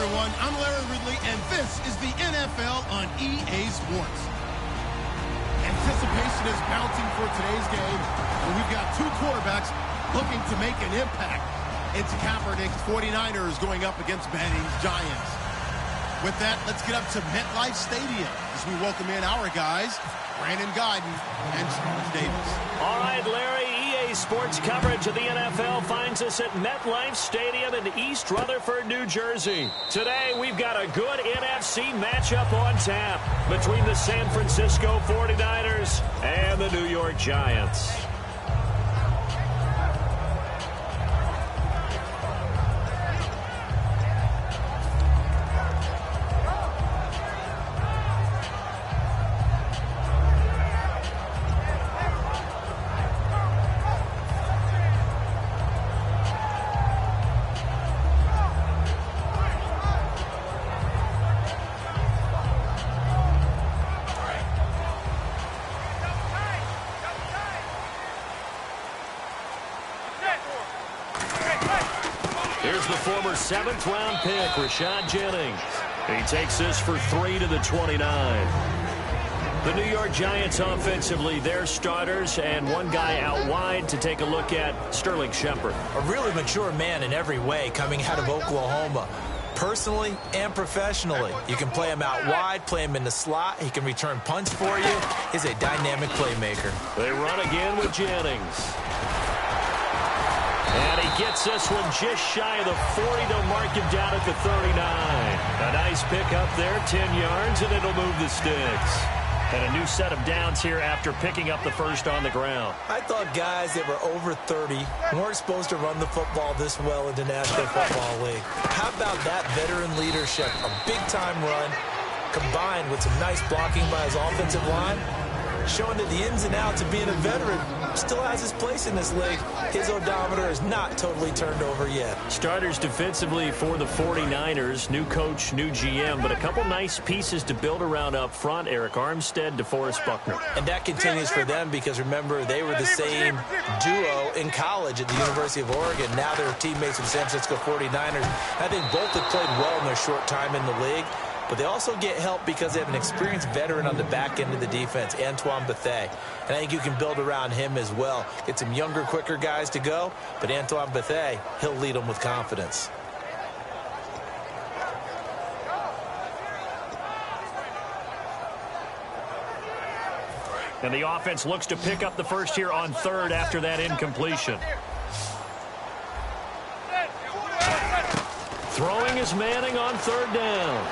everyone. I'm Larry Ridley, and this is the NFL on EA Sports. Anticipation is mounting for today's game, and we've got two quarterbacks looking to make an impact. It's Kaepernick's 49ers going up against Manning's Giants. With that, let's get up to MetLife Stadium as we welcome in our guys, Brandon Guyton and Charles Davis. All right, Larry, EA Sports coverage of the NFL finds us at MetLife Stadium in East Rutherford, New Jersey. Today, we've got a good NFC matchup on tap between the San Francisco 49ers and the New York Giants. Here's the former 7th-round pick, Rashad Jennings. He takes this for 3 to the 29. The New York Giants offensively, their starters, and one guy out wide to take a look at, Sterling Shepard. A really mature man in every way coming out of Oklahoma. Personally and professionally. You can play him out wide, play him in the slot. He can return punts for you. He's a dynamic playmaker. They run again with Jennings. And he gets this one just shy of the 40 to mark him down at the 39. A nice pick up there, 10 yards, and it'll move the sticks. And a new set of downs here after picking up the first on the ground. I thought guys that were over 30 weren't supposed to run the football this well in the National Football League. How about that veteran leadership? A big-time run combined with some nice blocking by his offensive line, showing that the ins and outs of being a veteran still has his place in this league. His odometer is not totally turned over yet. Starters defensively for the 49ers. New coach, new GM, but a couple nice pieces to build around up front. Eric Armstead, DeForest Buckner. And that continues for them because, remember, they were the same duo in college at the University of Oregon. Now they're teammates with the San Francisco 49ers. I think both have played well in their short time in the league. But they also get help because they have an experienced veteran on the back end of the defense, Antoine Bethea. And I think you can build around him as well. Get some younger, quicker guys to go. But Antoine Bethea, he'll lead them with confidence. And the offense looks to pick up the first here on third after that incompletion. Throwing is Manning on third down.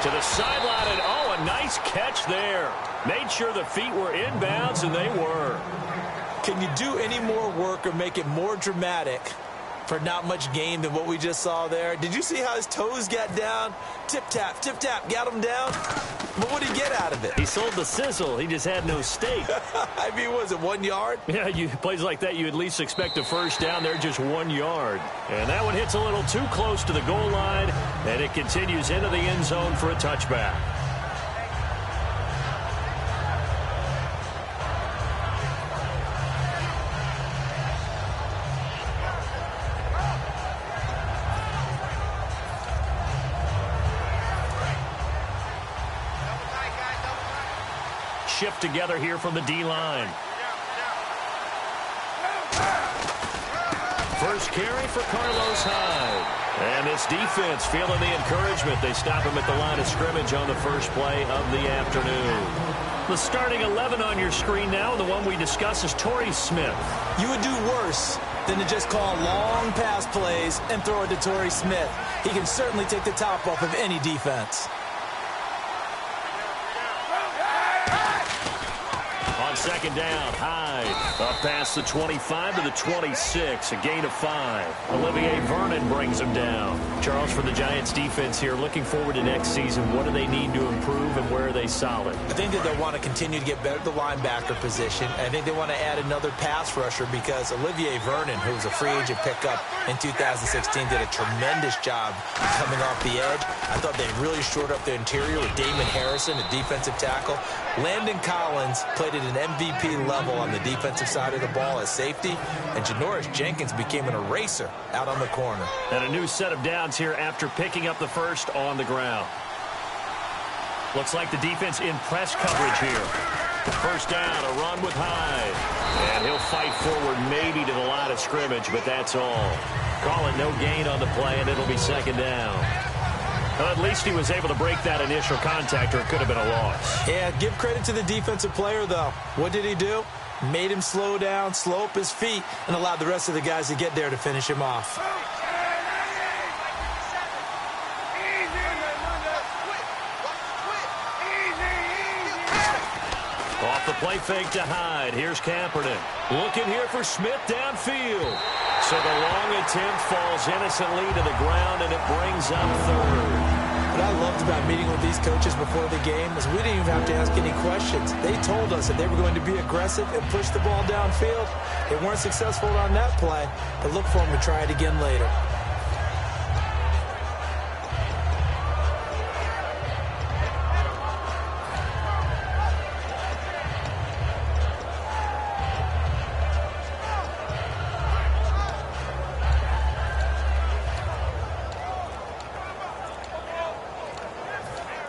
To the sideline, and oh, a nice catch there. Made sure the feet were inbounds, and they were. Can you do any more work or make it more dramatic for not much gain than what we just saw there? Did you see how his toes got down? Tip-tap, got him down. But what did he get out of it? He sold the sizzle. He just had no steak. I mean, was it 1 yard? Yeah, plays like that, you at least expect a first down. They're just 1 yard. And that one hits a little too close to the goal line, and it continues into the end zone for a touchback. Shift together here from the D-line. First carry for Carlos Hyde. And this defense feeling the encouragement. They stop him at the line of scrimmage on the first play of the afternoon. The starting 11 on your screen now. The one we discuss is Torrey Smith. You would do worse than to just call long pass plays and throw it to Torrey Smith. He can certainly take the top off of any defense. Second down, Hyde up past the 25 to the 26, a gain of 5. Olivier Vernon brings him down. Charles, for the Giants defense here, looking forward to next season, what do they need to improve and where are they solid? I think that they'll want to continue to get better at the linebacker position. I think they want to add another pass rusher because Olivier Vernon, who was a free agent pickup in 2016, did a tremendous job coming off the edge. I thought they really shored up the interior with Damon Harrison, a defensive tackle. Landon Collins played at an MVP level on the defensive side of the ball as safety, and Janoris Jenkins became an eraser out on the corner. And a new set of downs here after picking up the first on the ground. Looks like the defense in press coverage here. First down, a run with Hyde. And he'll fight forward maybe to the line of scrimmage, but that's all. Call it no gain on the play, and it'll be second down. Well, at least he was able to break that initial contact, or it could have been a loss. Yeah, give credit to the defensive player, though. What did he do? Made him slow down, slow up his feet, and allowed the rest of the guys to get there to finish him off. Off the play fake to Hyde. Here's Kaepernick. Looking here for Smith downfield. So the long attempt falls innocently to the ground, and it brings up third. What I loved about meeting with these coaches before the game is we didn't even have to ask any questions. They told us that they were going to be aggressive and push the ball downfield. They weren't successful on that play, but look for them to try it again later.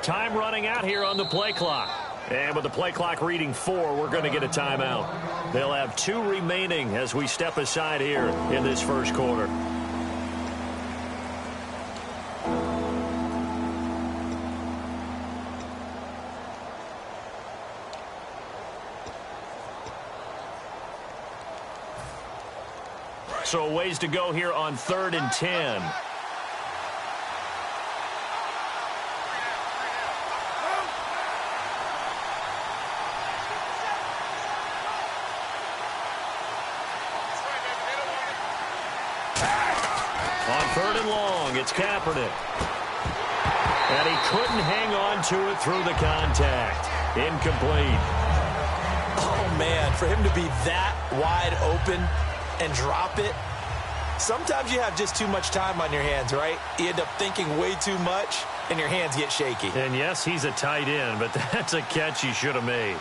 Time running out here on the play clock. And with the play clock reading 4, we're going to get a timeout. They'll have 2 remaining as we step aside here in this first quarter. So a ways to go here on 3rd and 10. On 3rd and long, it's Kaepernick. And he couldn't hang on to it through the contact. Incomplete. Oh, man, for him to be that wide open and drop it. Sometimes you have just too much time on your hands, right? You end up thinking way too much, and your hands get shaky. And yes, he's a tight end, but that's a catch he should have made.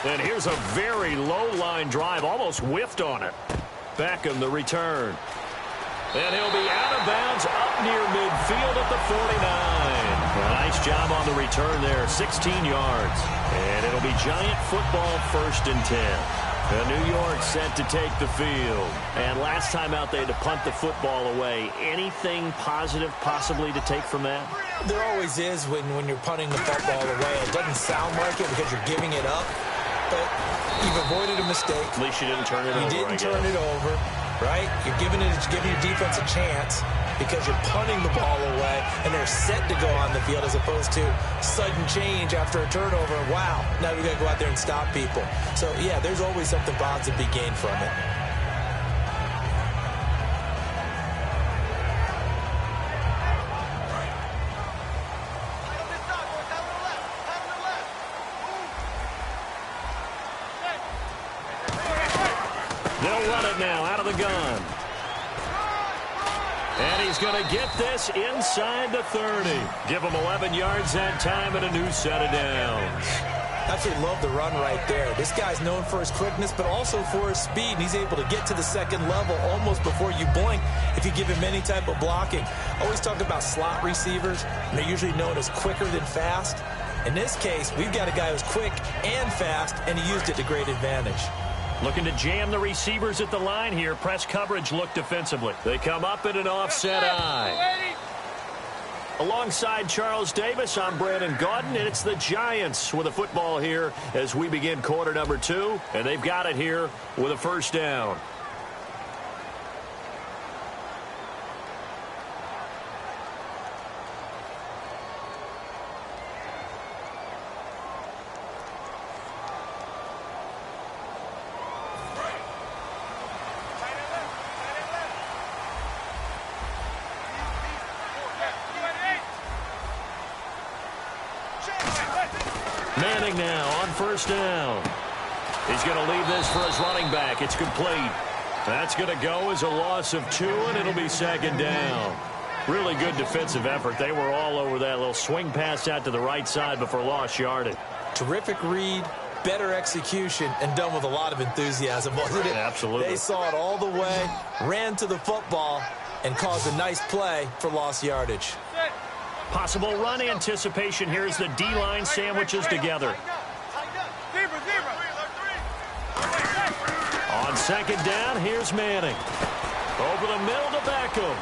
And here's a very low-line drive, almost whiffed on it. Beckham, the return. And he'll be out of bounds up near midfield at the 49. Nice job on the return there, 16 yards. And it'll be Giant football 1st and 10. And New York set to take the field. And last time out, they had to punt the football away. Anything positive possibly to take from that? There always is when you're punting the football away. It doesn't sound like it because you're giving it up. But you've avoided a mistake. At least you didn't turn it over. You didn't turn it over, right? You're giving your defense a chance because you're punting the ball away, and they're set to go on the field as opposed to sudden change after a turnover. Wow, now we got to go out there and stop people. So, yeah, there's always something positive to be gained from it. They'll run it now out of the gun. And he's going to get this inside the 30. Give him 11 yards that time and a new set of downs. Absolutely love the run right there. This guy's known for his quickness, but also for his speed. And he's able to get to the second level almost before you blink if you give him any type of blocking. I always talk about slot receivers, and they're usually known as quicker than fast. In this case, we've got a guy who's quick and fast, and he used it to great advantage. Looking to jam the receivers at the line here. Press coverage look defensively. They come up in an offset eye. Alongside Charles Davis, I'm Brandon Gaudin, and it's the Giants with a football here as we begin quarter number 2, and they've got it here with a first down. Manning now on first down. He's going to leave this for his running back. It's complete. That's going to go as a loss of 2, and it'll be second down. Really good defensive effort. They were all over that little swing pass out to the right side before lost yardage. Terrific read, better execution, and done with a lot of enthusiasm, wasn't it? Absolutely. They saw it all the way, ran to the football, and caused a nice play for lost yardage. Possible run anticipation here as the D-line sandwiches together. On second down, here's Manning. Over the middle to Beckham.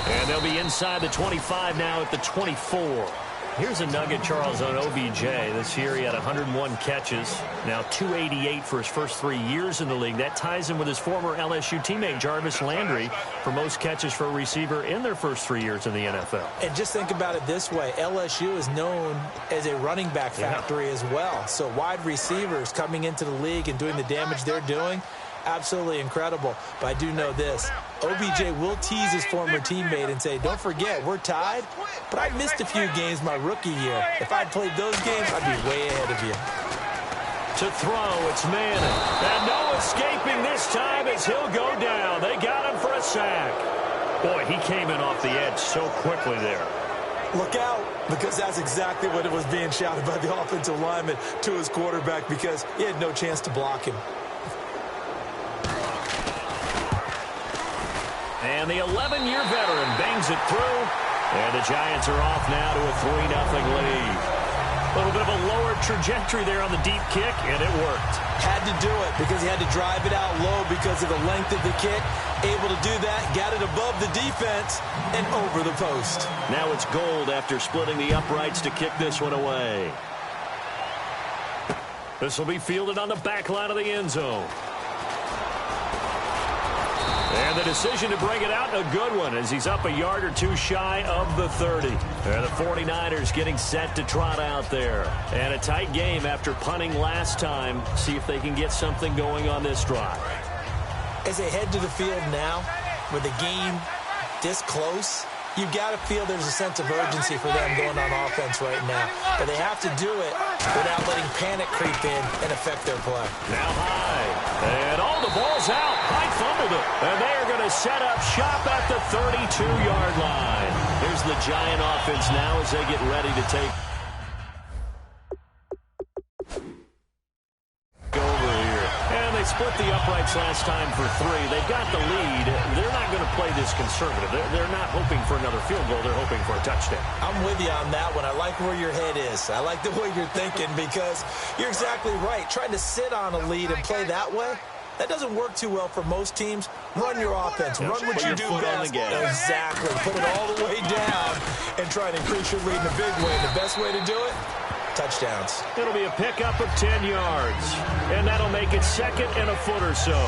And they'll be inside the 25 now at the 24. Here's a nugget, Charles, on OBJ. This year he had 101 catches, now 288 for his first 3 years in the league. That ties him with his former LSU teammate Jarvis Landry for most catches for a receiver in their first 3 years in the NFL. And just think about it this way. LSU is known as a running back factory as well. So wide receivers coming into the league and doing the damage they're doing, absolutely incredible. But I do know this. OBJ will tease his former teammate and say, don't forget, we're tied, but I missed a few games my rookie year. If I'd played those games, I'd be way ahead of you. To throw, it's Manning. And no escaping this time as he'll go down. They got him for a sack. Boy, he came in off the edge so quickly there. Look out, because that's exactly what it was being shouted by the offensive lineman to his quarterback, because he had no chance to block him. And the 11-year veteran bangs it through. And the Giants are off now to a 3-0 lead. A little bit of a lower trajectory there on the deep kick, and it worked. Had to do it because he had to drive it out low because of the length of the kick. Able to do that, got it above the defense and over the post. Now it's Gold after splitting the uprights to kick this one away. This will be fielded on the back line of the end zone. And the decision to bring it out, a good one, as he's up a yard or two shy of the 30. And the 49ers getting set to trot out there. And a tight game after punting last time. See if they can get something going on this drive. As they head to the field now, with the game this close, you've got to feel there's a sense of urgency for them going on offense right now. But they have to do it without letting panic creep in and affect their play. Now high. And all the ball's out. High fumbled it. And they are going to set up shop at the 32-yard line. Here's the Giant offense now as they get ready to take over here. And they split the uprights last time for 3. They've got the lead. They're not going to play this conservative. They're not hoping for another field goal. They're hoping for a touchdown. I'm with you on that one. I like where your head is. I like the way you're thinking because you're exactly right. Trying to sit on a lead and play that way, that doesn't work too well for most teams. Run your offense. Run what you do best. Exactly. Put it all the way down and try to increase your lead in a big way. And the best way to do it, touchdowns. It'll be a pickup of 10 yards. And that'll make it second and a foot or so.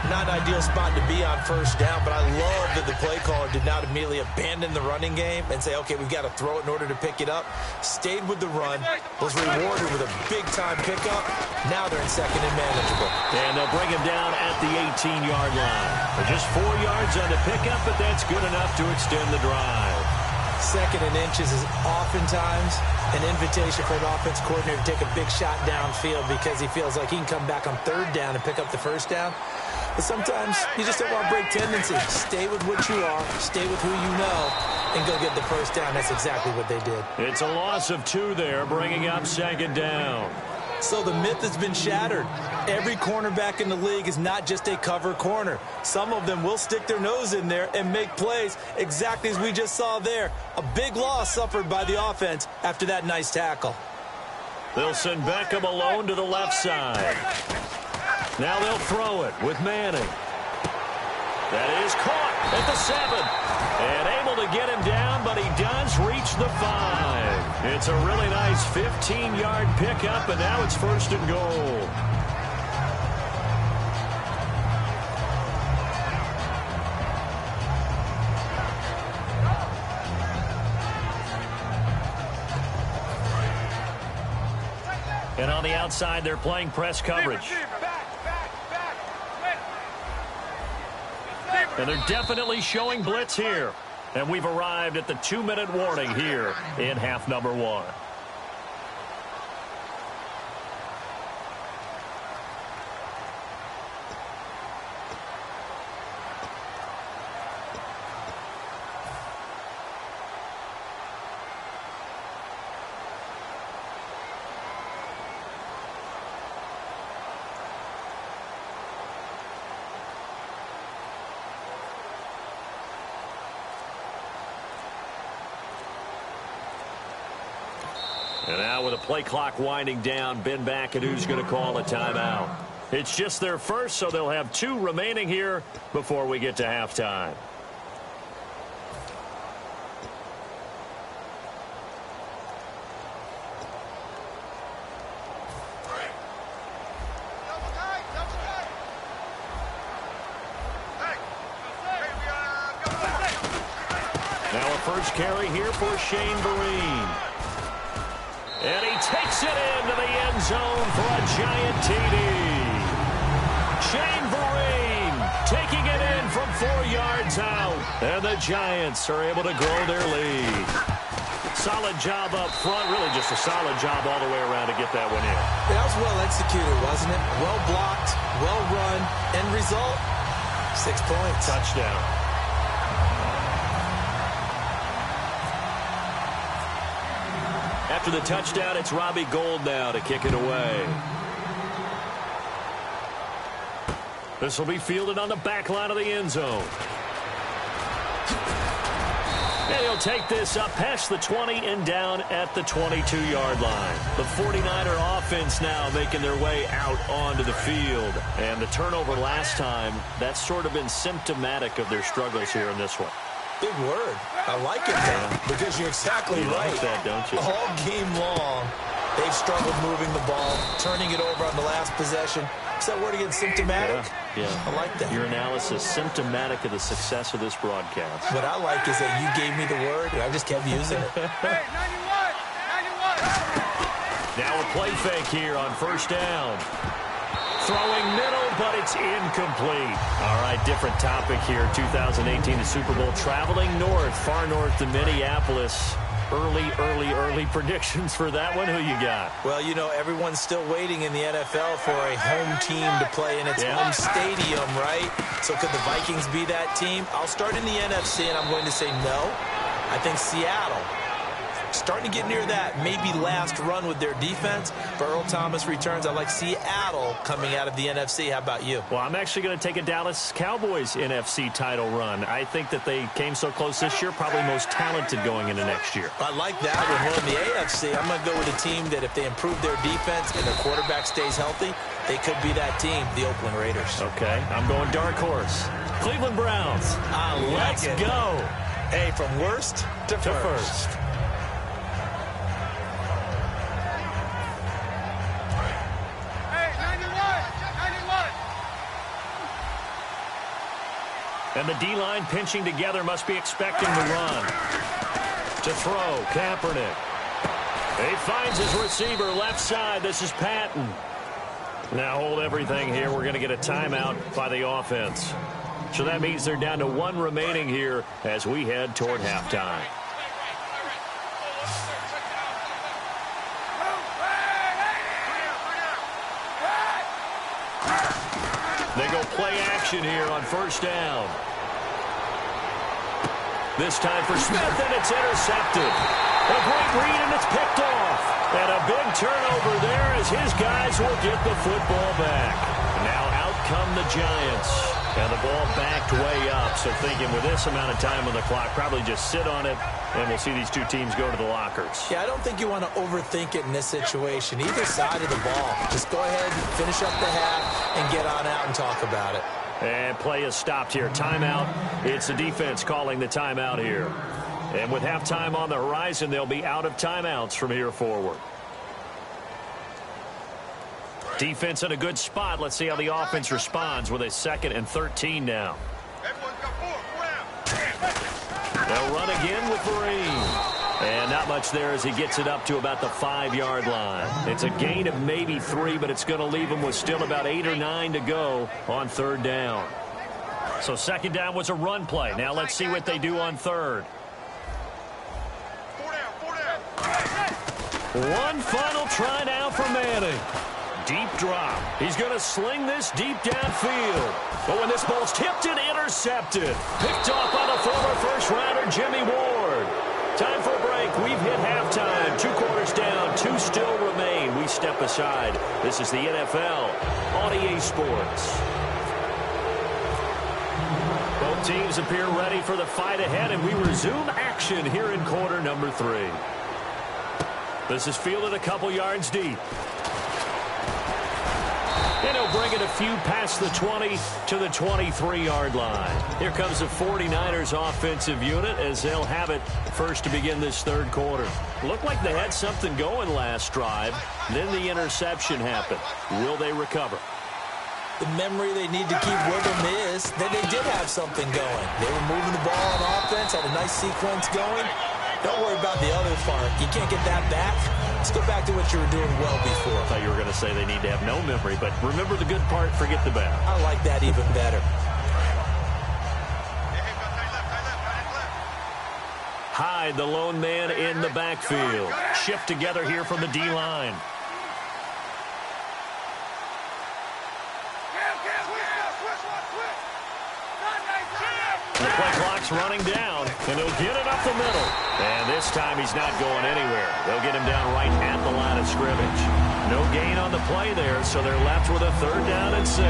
Not an ideal spot to be on first down, but I love that the play caller did not immediately abandon the running game and say, okay, we've got to throw it in order to pick it up. Stayed with the run, was rewarded with a big-time pickup. Now they're in second and manageable. And they'll bring him down at the 18-yard line. Just 4 yards on the pickup, but that's good enough to extend the drive. Second and inches is oftentimes an invitation for an offense coordinator to take a big shot downfield because he feels like he can come back on third down and pick up the first down. But sometimes you just don't want to break tendency. Stay with what you are, stay with who you know, and go get the first down. That's exactly what they did. It's a loss of 2 there, bringing up second down. So the myth has been shattered. Every cornerback in the league is not just a cover corner. Some of them will stick their nose in there and make plays exactly as we just saw there. A big loss suffered by the offense after that nice tackle. They'll send Beckham alone to the left side. Now they'll throw it with Manning. That is caught at the 7. And able to get him down, but he does reach the 5. It's a really nice 15-yard pickup, and now it's first and goal. And on the outside, they're playing press coverage. And they're definitely showing blitz here. And we've arrived at the 2-minute warning here in half number 1. And now with the play clock winding down, Ben back, and who's going to call a timeout? It's just their first, so they'll have 2 remaining here before we get to halftime. Now a first carry here for Shane Vereen. And he takes it into the end zone for a giant TD. Shane Vereen taking it in from 4 yards out. And the Giants are able to grow their lead. Solid job up front. Really just a solid job all the way around to get that one in. That was well executed, wasn't it? Well blocked, well run. End result, 6 points. Touchdown. After the touchdown, it's Robbie Gould now to kick it away. This will be fielded on the back line of the end zone. And he'll take this up past the 20 and down at the 22-yard line. The 49er offense now making their way out onto the field. And the turnover last time, that's sort of been symptomatic of their struggles here in this one. Big word. I like it, though, because you're exactly right. Like that, don't you? All game long, they've struggled moving the ball, turning it over on the last possession. Is that word again, symptomatic? Yeah. I like that. Your analysis, symptomatic of the success of this broadcast. What I like is that you gave me the word, and I just kept using it. Hey, 91! 91! Now a play fake here on first down. Throwing middle, but it's incomplete. All right, different topic here. 2018, the Super Bowl, traveling north, far north to Minneapolis. Early predictions for that one. Who you got? Well, you know, everyone's still waiting in the NFL for a home team to play in its home stadium, right? So could the Vikings be that team? I'll start in the NFC, and I'm going to say no. I think Seattle. Starting to get near that maybe last run with their defense. If Earl Thomas returns, I like Seattle coming out of the NFC. How about you? Well, I'm actually going to take a Dallas Cowboys NFC title run. I think that they came so close this year, probably most talented going into next year. I like that one. Well, in the AFC, I'm going to go with a team that if they improve their defense and their quarterback stays healthy, they could be that team, the Oakland Raiders. Okay, I'm going dark horse. Cleveland Browns. Let's go. Hey, from worst to first. And the D-line pinching together, must be expecting the run. To throw, Kaepernick. He finds his receiver left side. This is Patton. Now hold everything here. We're going to get a timeout by the offense. So that means they're down to 1 remaining here as we head toward halftime. They go play action here on first down. This time for Smith, and it's intercepted. A great read, and it's picked off. And a big turnover there as his guys will get the football back. Now out come the Giants. And the ball backed way up. So thinking with this amount of time on the clock, probably just sit on it, and we'll see these two teams go to the lockers. Yeah, I don't think you want to overthink it in this situation. Either side of the ball. Just go ahead, finish up the half, and get on out and talk about it. And play is stopped here. Timeout. It's the defense calling the timeout here. And with halftime on the horizon, they'll be out of timeouts from here forward. Defense in a good spot. Let's see how the offense responds with a 2nd and 13 now. They'll run again with Vereen. And not much there as he gets it up to about the 5-yard line. It's a gain of maybe 3, but it's going to leave him with still about 8 or 9 to go on 3rd down. So 2nd down was a run play. Now let's see what they do on 3rd. One final try now for Manning. Deep drop. He's going to sling this deep downfield. But when this ball's tipped and intercepted. Picked off by the former first-rounder Jimmy Ward. Time for a break. We've hit halftime. 2 quarters down. 2 still remain. We step aside. This is the NFL on EA Sports. Both teams appear ready for the fight ahead, and we resume action here in quarter number 3. This is fielded a couple yards deep. And he'll bring it a few past the 20 to the 23-yard line. Here comes the 49ers offensive unit as they'll have it first to begin this third quarter. Looked like they had something going last drive. Then the interception happened. Will they recover? The memory they need to keep with them is that they did have something going. They were moving the ball on offense, had a nice sequence going. Don't worry about the other part. You can't get that back. Let's go back to what you were doing well before. I thought you were going to say they need to have no memory, but remember the good part, forget the bad. I like that even better. Hyde, the lone man in the backfield. Shift together here from the D-line. The play clock's running down, and he'll get it up the middle. And this time he's not going anywhere. They'll get him down right at the line of scrimmage. No gain on the play there, so they're left with a 3rd down and 6.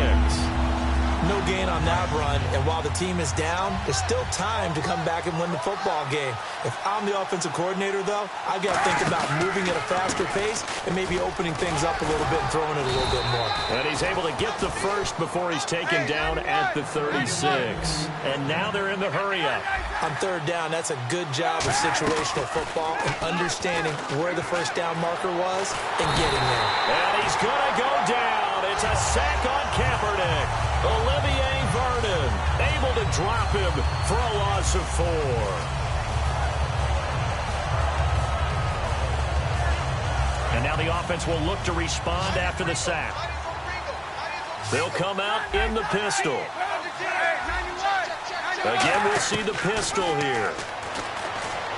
No gain on that run, and while the team is down, there's still time to come back and win the football game. If I'm the offensive coordinator, though, I've got to think about moving at a faster pace and maybe opening things up a little bit and throwing it a little bit more. And he's able to get the first before he's taken down at the 36. And now they're in the hurry-up. On 3rd down, that's a good job of situational football and understanding where the first down marker was and getting there. And he's going to go down. It's a sack on Kaepernick. Olivier Vernon able to drop him for a loss of 4. And now the offense will look to respond after the sack. They'll come out in the pistol. Again, we'll see the pistol here.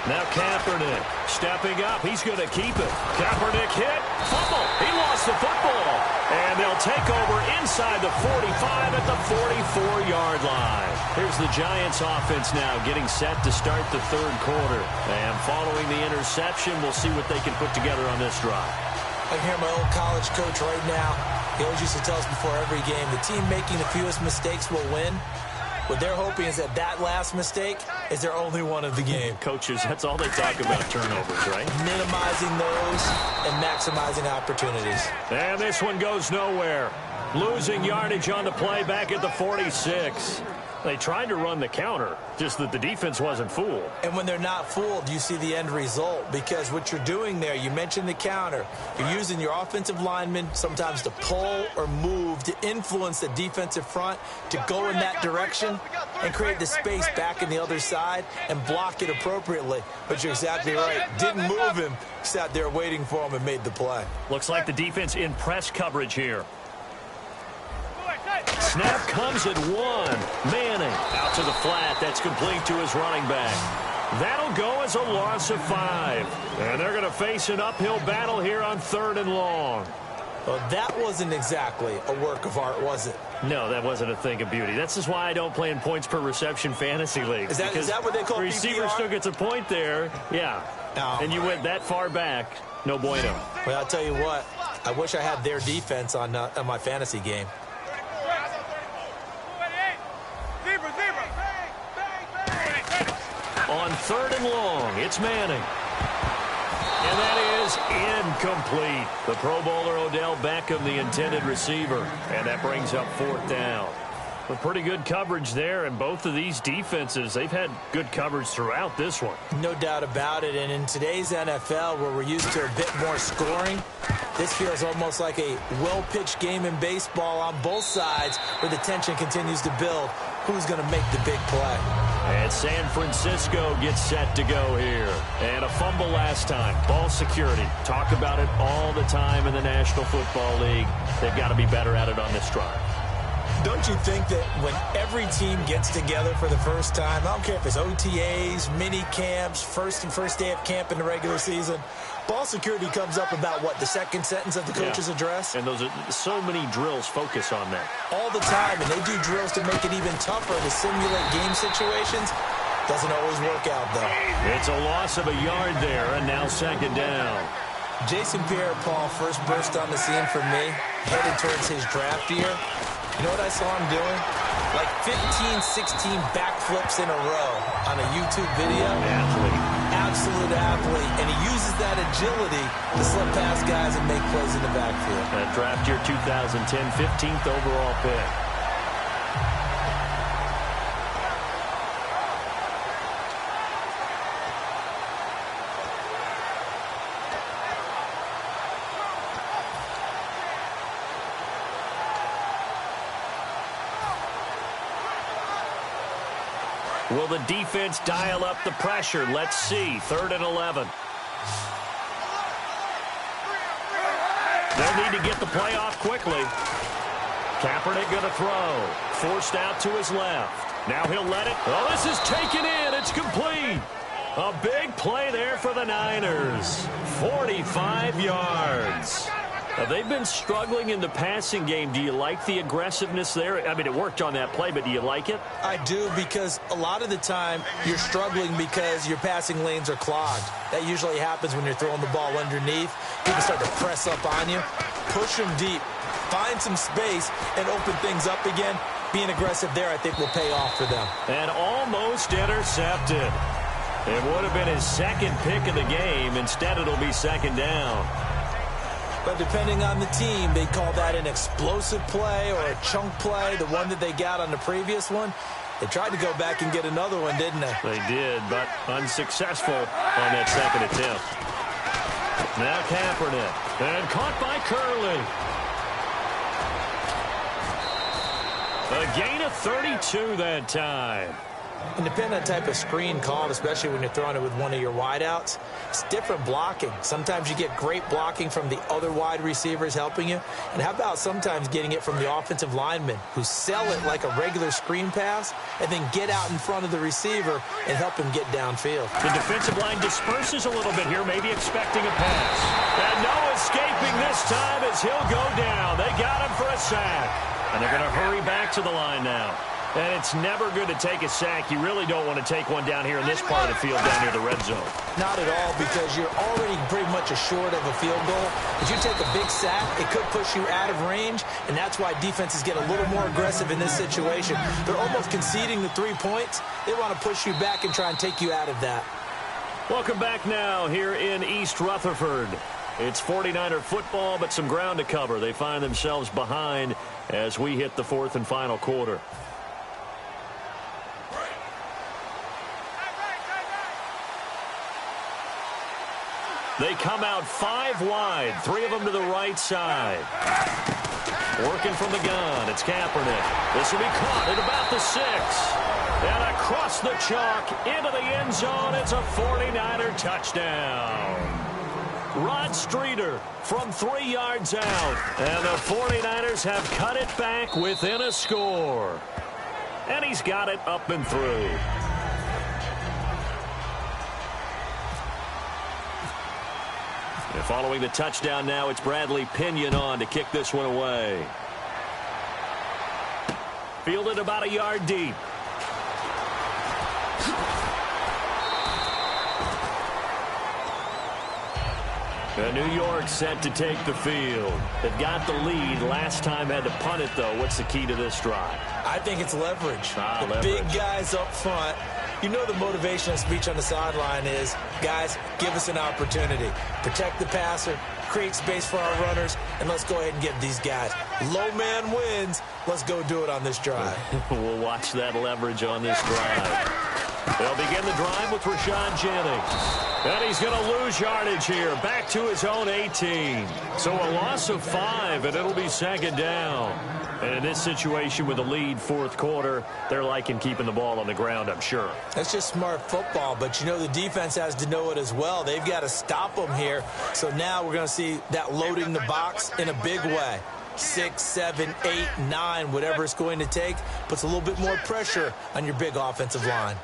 Now Kaepernick stepping up. He's going to keep it. Kaepernick hit. Fumble. He lost the football. And they'll take over inside the 45 at the 44-yard line. Here's the Giants offense now getting set to start the 3rd quarter. And following the interception, we'll see what they can put together on this drive. I can hear my old college coach right now. He always used to tell us before every game, the team making the fewest mistakes will win. What they're hoping is that that last mistake is their only one of the game. Coaches, that's all they talk about, turnovers, right? Minimizing those and maximizing opportunities. And this one goes nowhere. Losing yardage on the play back at the 46. They tried to run the counter, just that the defense wasn't fooled. And when they're not fooled, you see the end result. Because what you're doing there, you mentioned the counter. You're using your offensive linemen sometimes to pull or move to influence the defensive front to go in that direction and create the space back in the other side and block it appropriately. But you're exactly right. Didn't move him. Sat there waiting for him and made the play. Looks like the defense in press coverage here. Snap comes at 1. Manning out to the flat. That's complete to his running back. That'll go as a loss of 5. And they're going to face an uphill battle here on 3rd and long. Well, that wasn't exactly a work of art, was it? No, that wasn't a thing of beauty. That's just why I don't play in points per reception fantasy leagues. Is that what they call receiver PPR? still gets a point there. Yeah. No. And you went that far back. No bueno. Well, I'll tell you what. I wish I had their defense on my fantasy game. On 3rd and long, it's Manning. And that is incomplete. The Pro Bowler Odell Beckham, the intended receiver. And that brings up 4th down. But pretty good coverage there, and both of these defenses, they've had good coverage throughout this one. No doubt about it. And in today's NFL, where we're used to a bit more scoring, this feels almost like a well-pitched game in baseball on both sides where the tension continues to build. Who's going to make the big play? And San Francisco gets set to go here. And a fumble last time. Ball security. Talk about it all the time in the National Football League. They've got to be better at it on this drive. Don't you think that when every team gets together for the first time, I don't care if it's OTAs, mini camps, first day of camp in the regular season, ball security comes up about, what, the second sentence of the coach's address? And those are so many drills focus on that. All the time, and they do drills to make it even tougher to simulate game situations. Doesn't always work out, though. It's a loss of a yard there, and now 2nd down. Jason Pierre-Paul first burst on the scene for me, headed towards his draft year. You know what I saw him doing? Like 15, 16 backflips in a row on a YouTube video. Athlete. absolute athlete, and he uses that agility to slip past guys and make plays in the backfield. That draft year 2010, 15th overall pick. Will the defense dial up the pressure? Let's see. 3rd and 11. They'll need to get the play off quickly. Kaepernick going to throw. Forced out to his left. Now he'll let it. Oh, this is taken in. It's complete. A big play there for the Niners. 45 yards. Now, they've been struggling in the passing game. Do you like the aggressiveness there? I mean, it worked on that play, but do you like it? I do, because a lot of the time you're struggling because your passing lanes are clogged. That usually happens when you're throwing the ball underneath. People start to press up on you. Push them deep. Find some space and open things up again. Being aggressive there, I think, will pay off for them. And almost intercepted. It would have been his 2nd pick of the game. Instead, it'll be 2nd down. But depending on the team, they call that an explosive play or a chunk play, the one that they got on the previous one. They tried to go back and get another one, didn't they? They did, but unsuccessful on that 2nd attempt. Now Kaepernick. And caught by Curley. A gain of 32 that time. And depending on the type of screen called, especially when you're throwing it with one of your wideouts, it's different blocking. Sometimes you get great blocking from the other wide receivers helping you. And how about sometimes getting it from the offensive linemen who sell it like a regular screen pass and then get out in front of the receiver and help him get downfield. The defensive line disperses a little bit here, maybe expecting a pass. And no escaping this time as he'll go down. They got him for a sack. And they're going to hurry back to the line now. And it's never good to take a sack. You really don't want to take one down here in this part of the field down near the red zone. Not at all, because you're already pretty much assured of a field goal. If you take a big sack, it could push you out of range, and that's why defenses get a little more aggressive in this situation. They're almost conceding the 3 points. They want to push you back and try and take you out of that. Welcome back now here in East Rutherford. It's 49er football, but some ground to cover. They find themselves behind as we hit the 4th and final quarter. They come out 5 wide, 3 of them to the right side. Working from the gun, it's Kaepernick. This will be caught at about the 6. And across the chalk, into the end zone, it's a 49er touchdown. Rod Streeter from 3 yards out. And the 49ers have cut it back within a score. And he's got it up and through. And following the touchdown now, it's Bradley Pinion on to kick this one away. Fielded about a yard deep. And New York set to take the field. They've got the lead. Last time had to punt it, though. What's the key to this drive? I think it's leverage. The leverage. Big guys up front. You know the motivational speech on the sideline is, guys, give us an opportunity. Protect the passer, create space for our runners, and let's go ahead and get these guys. Low man wins. Let's go do it on this drive. We'll watch that leverage on this drive. They'll begin the drive with Rashad Jennings. And he's going to lose yardage here. Back to his own 18. So a loss of 5, and it'll be 2nd down. And in this situation with a lead 4th quarter, they're liking keeping the ball on the ground, I'm sure. That's just smart football, but you know the defense has to know it as well. They've got to stop them here. So now we're going to see that loading the box in a big way. 6, 7, 8, 9, whatever it's going to take, puts a little bit more pressure on your big offensive line.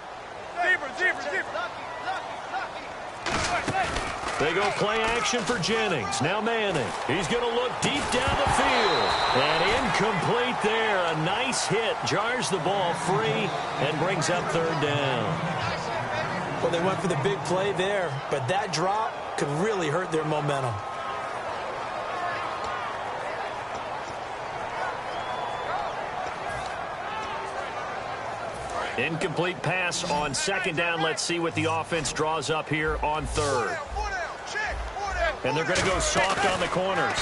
They go play action for Jennings. Now Manning. He's going to look deep down the field. And incomplete there. A nice hit. Jars the ball free and brings up 3rd down. Well, they went for the big play there, but that drop could really hurt their momentum. Incomplete pass on second down. Let's see what the offense draws up here on third. And they're going to go soft on the corners.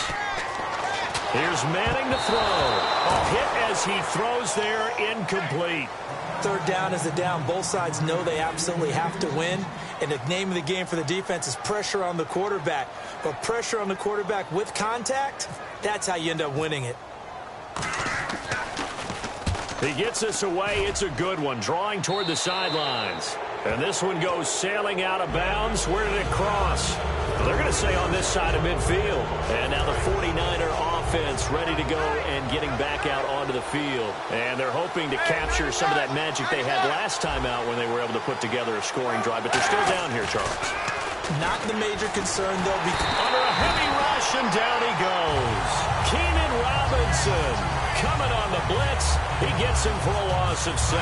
Here's Manning to throw. A hit as he throws there, incomplete. Third down is a down. Both sides know they absolutely have to win. And the name of the game for the defense is pressure on the quarterback. But pressure on the quarterback with contact, that's how you end up winning it. He gets us away. It's a good one. Drawing toward the sidelines. And this one goes sailing out of bounds. Where did it cross? Well, they're going to say on this side of midfield. And now the 49er offense ready to go and getting back out onto the field. And they're hoping to capture some of that magic they had last time out when they were able to put together a scoring drive. But they're still down here, Charles. Not the major concern, though. Under a heavy rush, and down he goes. Keenan Robinson coming on the blitz. He gets him for a loss of 7.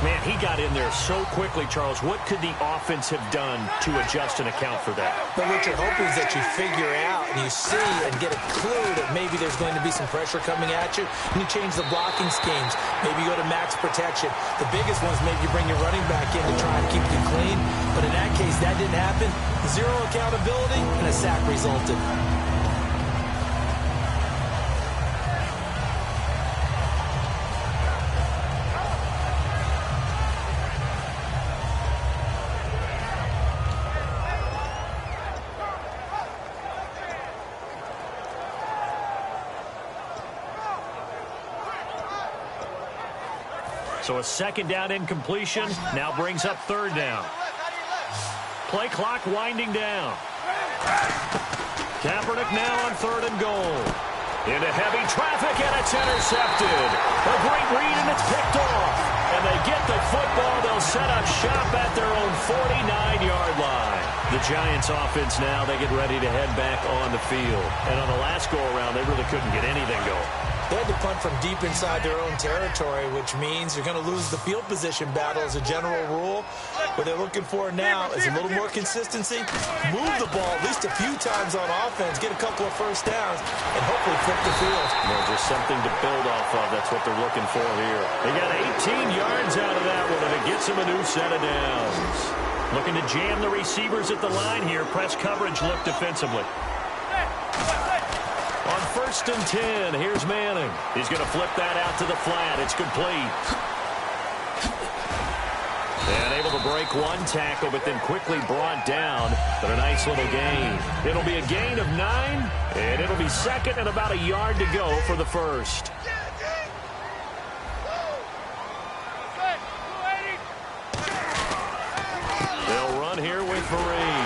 Man, he got in there so quickly, Charles. What could the offense have done to adjust and account for that? But what you're hoping is that you figure out and you see and get a clue that maybe there's going to be some pressure coming at you, and you change the blocking schemes. Maybe you go to max protection. The biggest one is maybe you bring your running back in to try and keep you clean. But in that case, that didn't happen. Zero accountability, and a sack resulted. So a second down incompletion now brings up third down. Play clock winding down. Kaepernick now on 3rd and goal. Into heavy traffic, and it's intercepted. A great read, and it's picked off. And they get the football. They'll set up shop at their own 49-yard line. The Giants offense now, they get ready to head back on the field. And on the last go-around, they really couldn't get anything going. They had to punt from deep inside their own territory, which means you're going to lose the field position battle as a general rule. What they're looking for now is a little more consistency, move the ball at least a few times on offense, get a couple of first downs, and hopefully flip the field. Just something to build off of. That's what they're looking for here. They got 18 yards out of that one, and it gets them a new set of downs. Looking to jam the receivers at the line here. Press coverage look defensively. On 1st and 10, here's Manning. He's going to flip that out to the flat. It's complete. And able to break one tackle, but then quickly brought down. But a nice little gain. It'll be a gain of 9, and it'll be second and about a yard to go for the first. They'll run here with Vereen.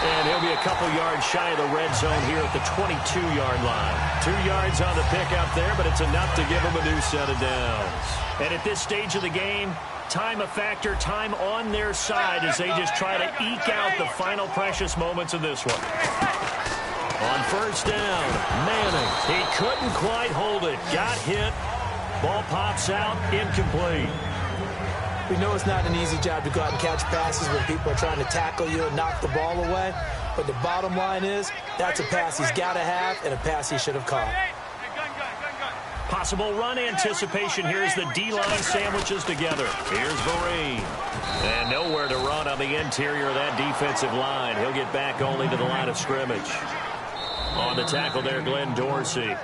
And he'll be a couple yards shy of the red zone here at the 22-yard line. 2 yards on the pickup there, but it's enough to give them a new set of downs. And at this stage of the game, time a factor, time on their side as they just try to eke out the final precious moments of this one. On 1st down, Manning. He couldn't quite hold it. Got hit. Ball pops out, incomplete. We know it's not an easy job to go out and catch passes when people are trying to tackle you and knock the ball away. But the bottom line is, that's a pass he's got to have and a pass he should have caught. Possible run anticipation here as the D-line sandwiches together. Here's Vereen. And nowhere to run on the interior of that defensive line. He'll get back only to the line of scrimmage. On the tackle there, Glenn Dorsey.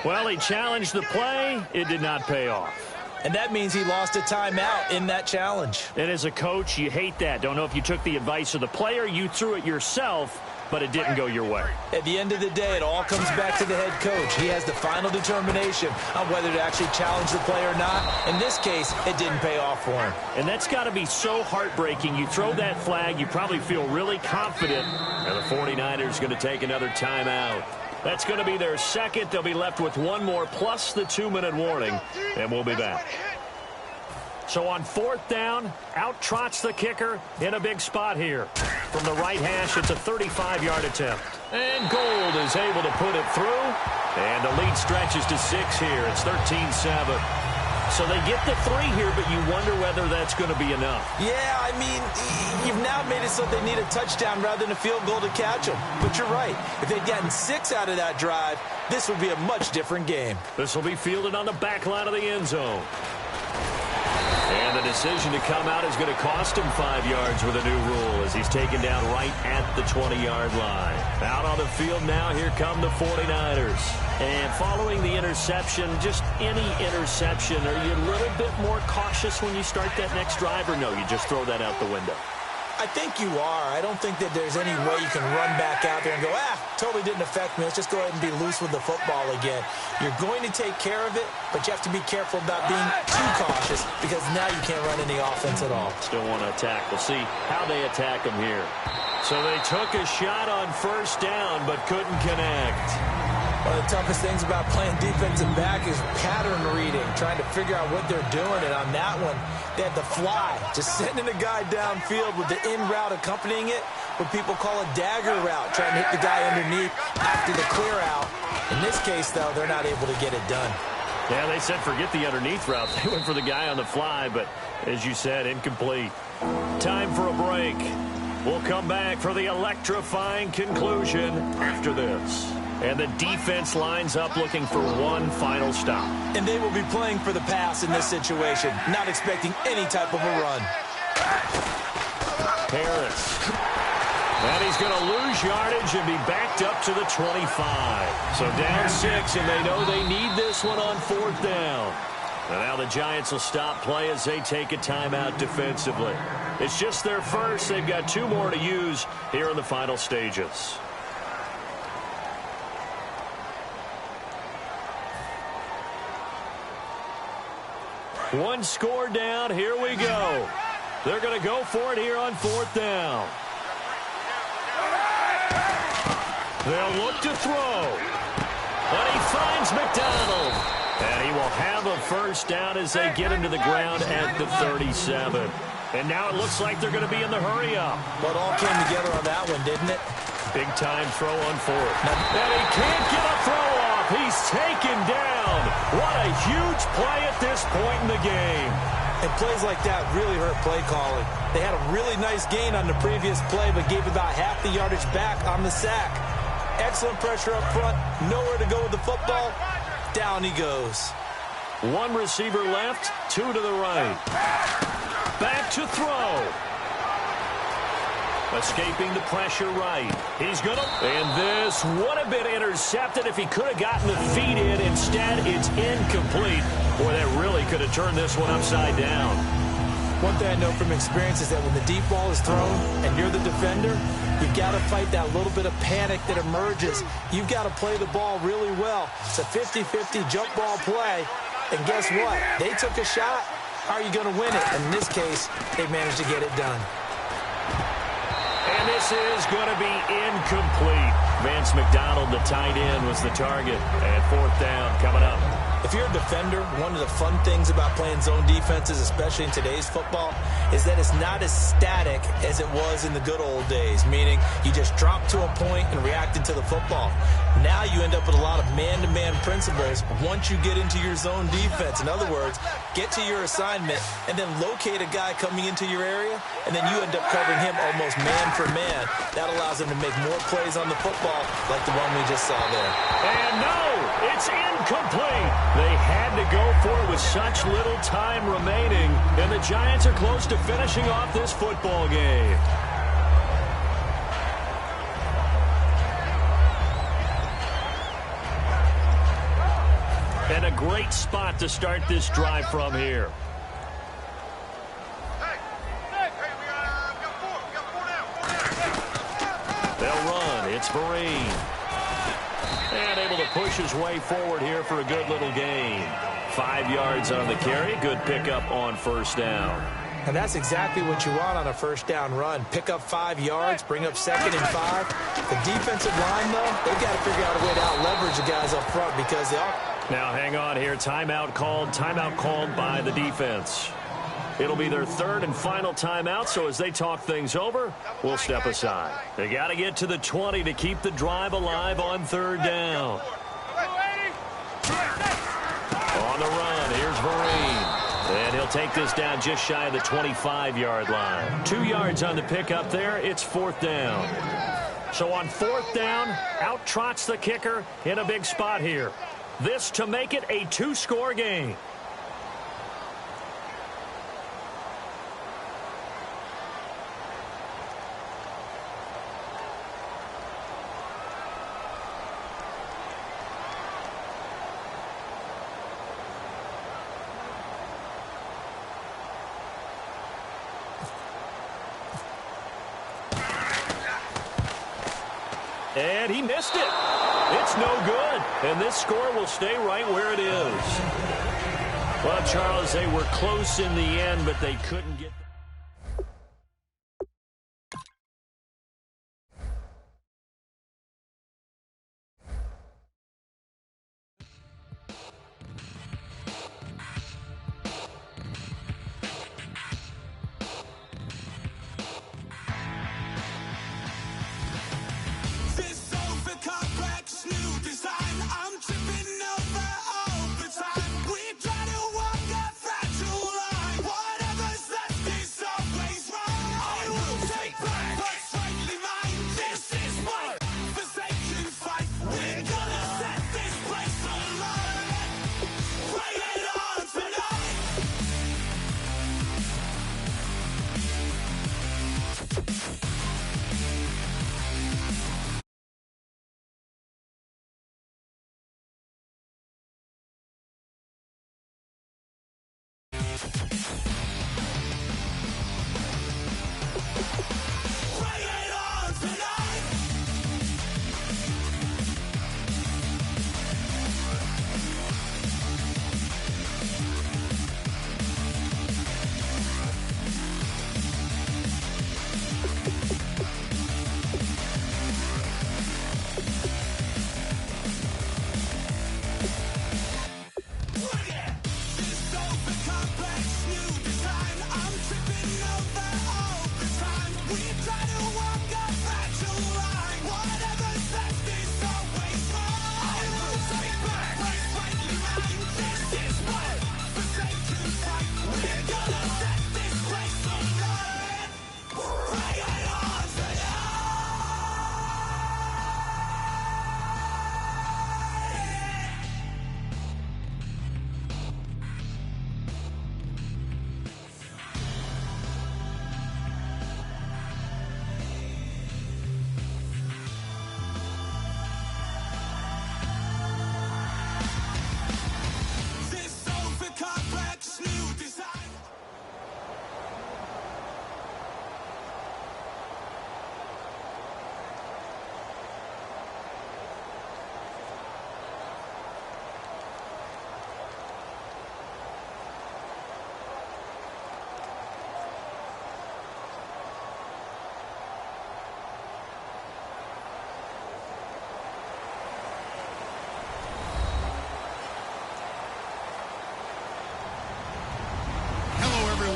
Well, he challenged the play. It did not pay off. And that means he lost a timeout in that challenge. And as a coach, you hate that. Don't know if you took the advice of the player, you threw it yourself, but it didn't go your way. At the end of the day, it all comes back to the head coach. He has the final determination on whether to actually challenge the play or not. In this case, it didn't pay off for him. And that's got to be so heartbreaking. You throw that flag, you probably feel really confident. And the 49ers going to take another timeout. That's going to be their second. They'll be left with one more plus the 2-minute warning, and we'll be back. So on 4th down, out trots the kicker in a big spot here. From the right hash, it's a 35-yard attempt. And Gold is able to put it through, and the lead stretches to 6 here. It's 13-7. So they get the 3 here, but you wonder whether that's going to be enough. Yeah, I mean, you've now made it so they need a touchdown rather than a field goal to catch them. But you're right. If they'd gotten 6 out of that drive, this would be a much different game. This will be fielded on the back line of the end zone. And the decision to come out is going to cost him 5 yards with a new rule as he's taken down right at the 20-yard line. Out on the field now, here come the 49ers. And following the interception, just any interception, are you a little bit more cautious when you start that next drive, or no, you just throw that out the window? I think you are. I don't think that there's any way you can run back out there and go, totally didn't affect me. Let's just go ahead and be loose with the football again. You're going to take care of it, but you have to be careful about being too cautious because now you can't run any offense at all. Still want to attack. We'll see how they attack them here. So they took a shot on first down, but couldn't connect. One of the toughest things about playing defensive back is pattern reading, trying to figure out what they're doing. And on that one, they had the fly, just sending a guy downfield with the in route accompanying it, what people call a dagger route, trying to hit the guy underneath after the clear out. In this case, though, they're not able to get it done. Yeah, they said forget the underneath route. They went for the guy on the fly, but as you said, incomplete. Time for a break. We'll come back for the electrifying conclusion after this. And the defense lines up looking for one final stop. And they will be playing for the pass in this situation, not expecting any type of a run. Harris. And he's going to lose yardage and be backed up to the 25. So down 6, and they know they need this one on 4th down. And now the Giants will stop play as they take a timeout defensively. It's just their first. They've got 2 more to use here in the final stages. One score down. Here we go. They're going to go for it here on 4th down. They'll look to throw. But he finds McDonald. And he will have a first down as they get him to the ground at the 37. And now it looks like they're going to be in the hurry-up. Well, it all came together on that one, didn't it? Big-time throw on 4th. And he can't get a throw off. He's taken down. What a huge play at this point in the game. And plays like that really hurt play calling. They had a really nice gain on the previous play, but gave about half the yardage back on the sack. Excellent pressure up front. Nowhere to go with the football. Down he goes. 1 receiver left, 2 to the right. Back to throw. Escaping the pressure right. He's going to... And this would have been intercepted if he could have gotten the feet in. Instead, it's incomplete. Boy, that really could have turned this one upside down. One thing I know from experience is that when the deep ball is thrown and you're the defender, you've got to fight that little bit of panic that emerges. You've got to play the ball really well. It's a 50-50 jump ball play. And guess what? They took a shot. How are you going to win it? And in this case, they managed to get it done. And this is going to be incomplete. Vance McDonald, the tight end, was the target. And 4th down coming up. If you're a defender, one of the fun things about playing zone defenses, especially in today's football, is that it's not as static as it was in the good old days, meaning you just drop to a point and react to the football. Now you end up with a lot of man-to-man principles once you get into your zone defense. In other words, get to your assignment and then locate a guy coming into your area, and then you end up covering him almost man for man. That allows him to make more plays on the football like the one we just saw there. And no, it's incomplete. They had to go for it with such little time remaining, and the Giants are close to finishing off this football game. And a great spot to start this drive from here. They'll run. It's Vereen. And able to push his way forward here for a good little gain. 5 yards on the carry. Good pickup on first down. And that's exactly what you want on a first down run. Pick up 5 yards, bring up 2nd and 5. The defensive line, though, they've got to figure out a way to out-leverage the guys up front because they all... Now hang on here. Timeout called by the defense. It'll be their 3rd and final timeout, so as they talk things over, we'll step aside. They got to get to the 20 to keep the drive alive on 3rd down. On the run, here's Vereen. take this down just shy of the 25-yard line. 2 yards on the pickup there. It's 4th down. So on 4th down, out trots the kicker in a big spot here. This to make it a 2-score game. And he missed it. It's no good. And this score will stay right where it is. Well, Charles, they were close in the end, but they couldn't get...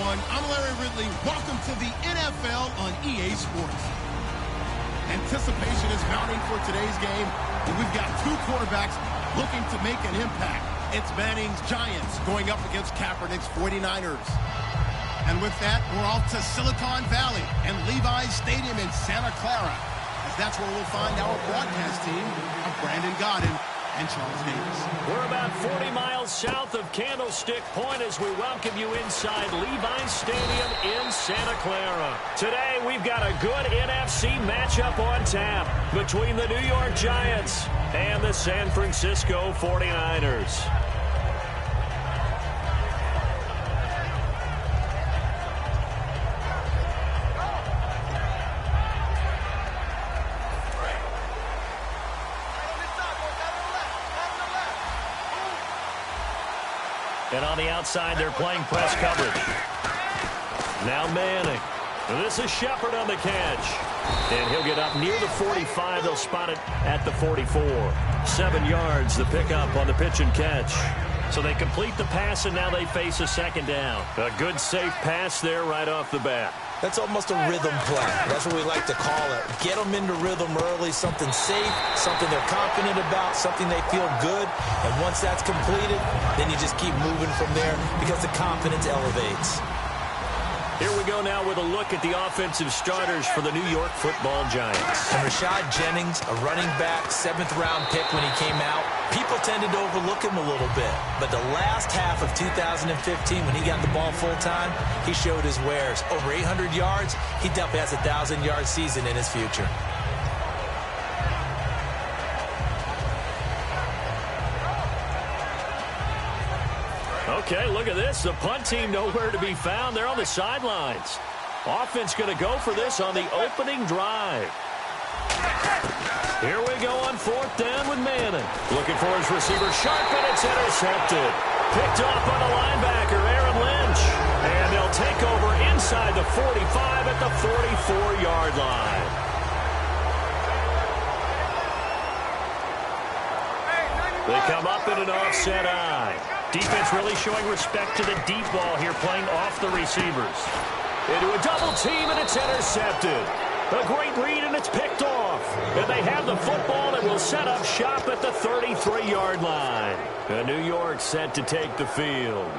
I'm Larry Ridley. Welcome to the NFL on EA Sports. Anticipation is mounting for today's game, and we've got 2 quarterbacks looking to make an impact. It's Manning's Giants going up against Kaepernick's 49ers. And with that, we're off to Silicon Valley and Levi's Stadium in Santa Clara, as that's where we'll find our broadcast team of Brandon Godden and Charles Davis. We're about 40 miles south of Candlestick Point as we welcome you inside Levi's Stadium in Santa Clara. Today, we've got a good NFC matchup on tap between the New York Giants and the San Francisco 49ers. And on the outside, they're playing press coverage. Now Manning. This is Shepard on the catch. And he'll get up near the 45. They'll spot it at the 44. 7 yards, the pickup on the pitch and catch. So they complete the pass, and now they face a second down. A good, safe pass there right off the bat. That's almost a rhythm play. That's what we like to call it. Get them into rhythm early, something safe, something they're confident about, something they feel good. And once that's completed, then you just keep moving from there because the confidence elevates. Here we go now with a look at the offensive starters for the New York Football Giants. And Rashad Jennings, a running back, 7th-round pick when he came out. People tended to overlook him a little bit. But the last half of 2015, when he got the ball full-time, he showed his wares. Over 800 yards, he definitely has a 1,000-yard season in his future. Okay, look at this. The punt team nowhere to be found. They're on the sidelines. Offense going to go for this on the opening drive. Here we go on 4th down with Manning. Looking for his receiver, Sharp, and it's intercepted. Picked off by the linebacker, Aaron Lynch. And they'll take over inside the 45 at the 44-yard line. They come up in an offset eye. Defense really showing respect to the deep ball here, playing off the receivers. Into a double team, and it's intercepted. A great read, and it's picked off. And they have the football and will set up shop at the 33-yard line. And New York set to take the field.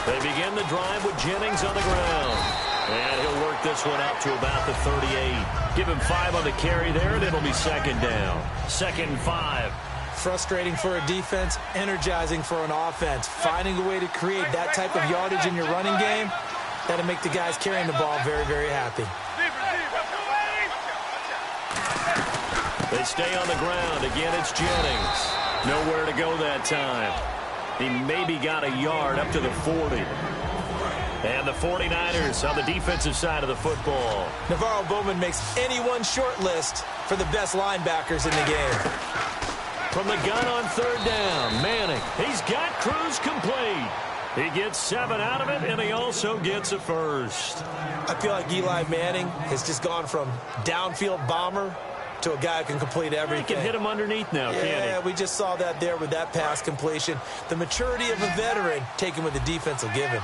They begin the drive with Jennings on the ground. And he'll work this one up to about the 38. Give him 5 on the carry there, and it'll be 2nd down. 2nd and 5. Frustrating for a defense, energizing for an offense. Finding a way to create that type of yardage in your running game, that'll make the guys carrying the ball very, very happy. They stay on the ground. Again, it's Jennings. Nowhere to go that time. He maybe got a yard up to the 40. And the 49ers on the defensive side of the football. Navarro Bowman makes anyone short list for the best linebackers in the game. From the gun on 3rd down, Manning. He's got Cruz complete. He gets 7 out of it, and he also gets a first. I feel like Eli Manning has just gone from downfield bomber to a guy who can complete everything. He can hit him underneath now, can't he? Yeah, we just saw that there with that pass completion. The maturity of a veteran taken with the defense will give him.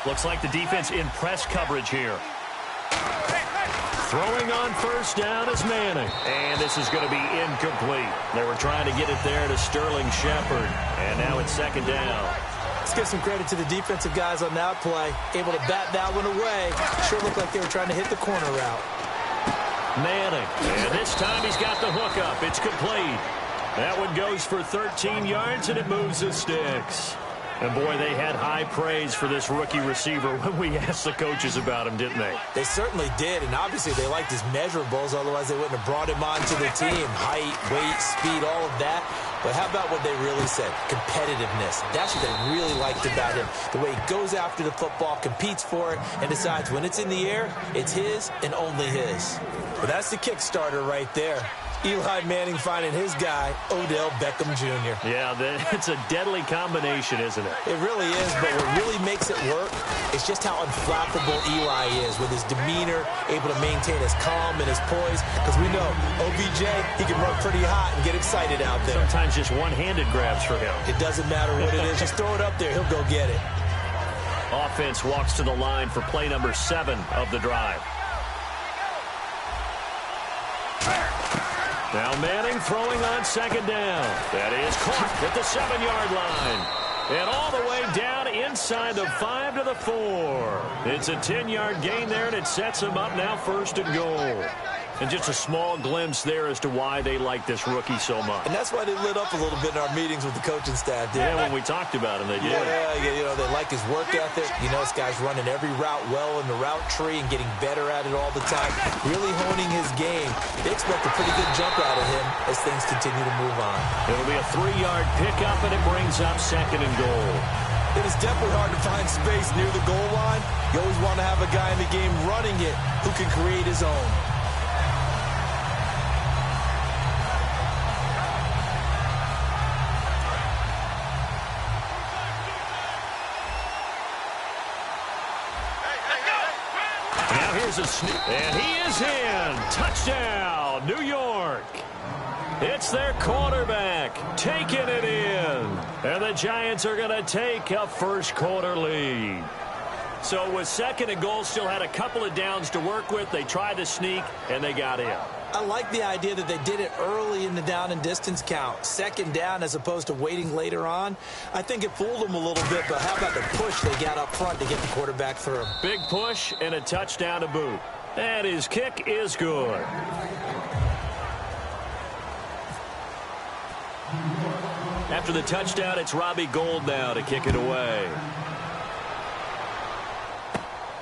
Looks like the defense in press coverage here. Throwing on 1st down is Manning. And this is going to be incomplete. They were trying to get it there to Sterling Shepard. And now it's 2nd down. Let's give some credit to the defensive guys on that play. Able to bat that one away. Sure looked like they were trying to hit the corner route. Manning. And this time he's got the hook up. It's complete. That one goes for 13 yards, and it moves the sticks. And, boy, they had high praise for this rookie receiver when we asked the coaches about him, didn't they? They certainly did, and obviously they liked his measurables. Otherwise, they wouldn't have brought him onto the team. Height, weight, speed, all of that. But how about what they really said? Competitiveness. That's what they really liked about him. The way he goes after the football, competes for it, and decides when it's in the air, it's his and only his. But that's the Kickstarter right there. Eli Manning finding his guy, Odell Beckham Jr. Yeah, it's a deadly combination, isn't it? It really is, but what really makes it work is just how unflappable Eli is with his demeanor, able to maintain his calm and his poise. Because we know, OBJ, he can run pretty hot and get excited out there. Sometimes just one-handed grabs for him. It doesn't matter what it is. Just throw it up there. He'll go get it. Offense walks to the line for play number 7 of the drive. Now Manning throwing on 2nd down. That is caught at the 7-yard line. And all the way down inside the 5 to the 4. It's a 10-yard gain there, and it sets him up now 1st and goal. And just a small glimpse there as to why they like this rookie so much. And that's why they lit up a little bit in our meetings with the coaching staff. Yeah, when we talked about him, they did. Yeah, you know, they like his work ethic. You know, this guy's running every route well in the route tree and getting better at it all the time. Really honing his game. They expect a pretty good jump out of him as things continue to move on. It'll be a 3-yard pickup, and it brings up 2nd and goal. It is definitely hard to find space near the goal line. You always want to have a guy in the game running it who can create his own. Here's a sneak. And he is in. Touchdown, New York. It's their quarterback taking it in. And the Giants are going to take a first-quarter lead. So with second and goal, still had a couple of downs to work with. They tried to sneak, and they got in. I like the idea that they did it early in the down and distance count. Second down as opposed to waiting later on. I think it fooled them a little bit, but how about the push they got up front to get the quarterback through? Big push and a touchdown to boot. And his kick is good. After the touchdown, it's Robbie Gould now to kick it away.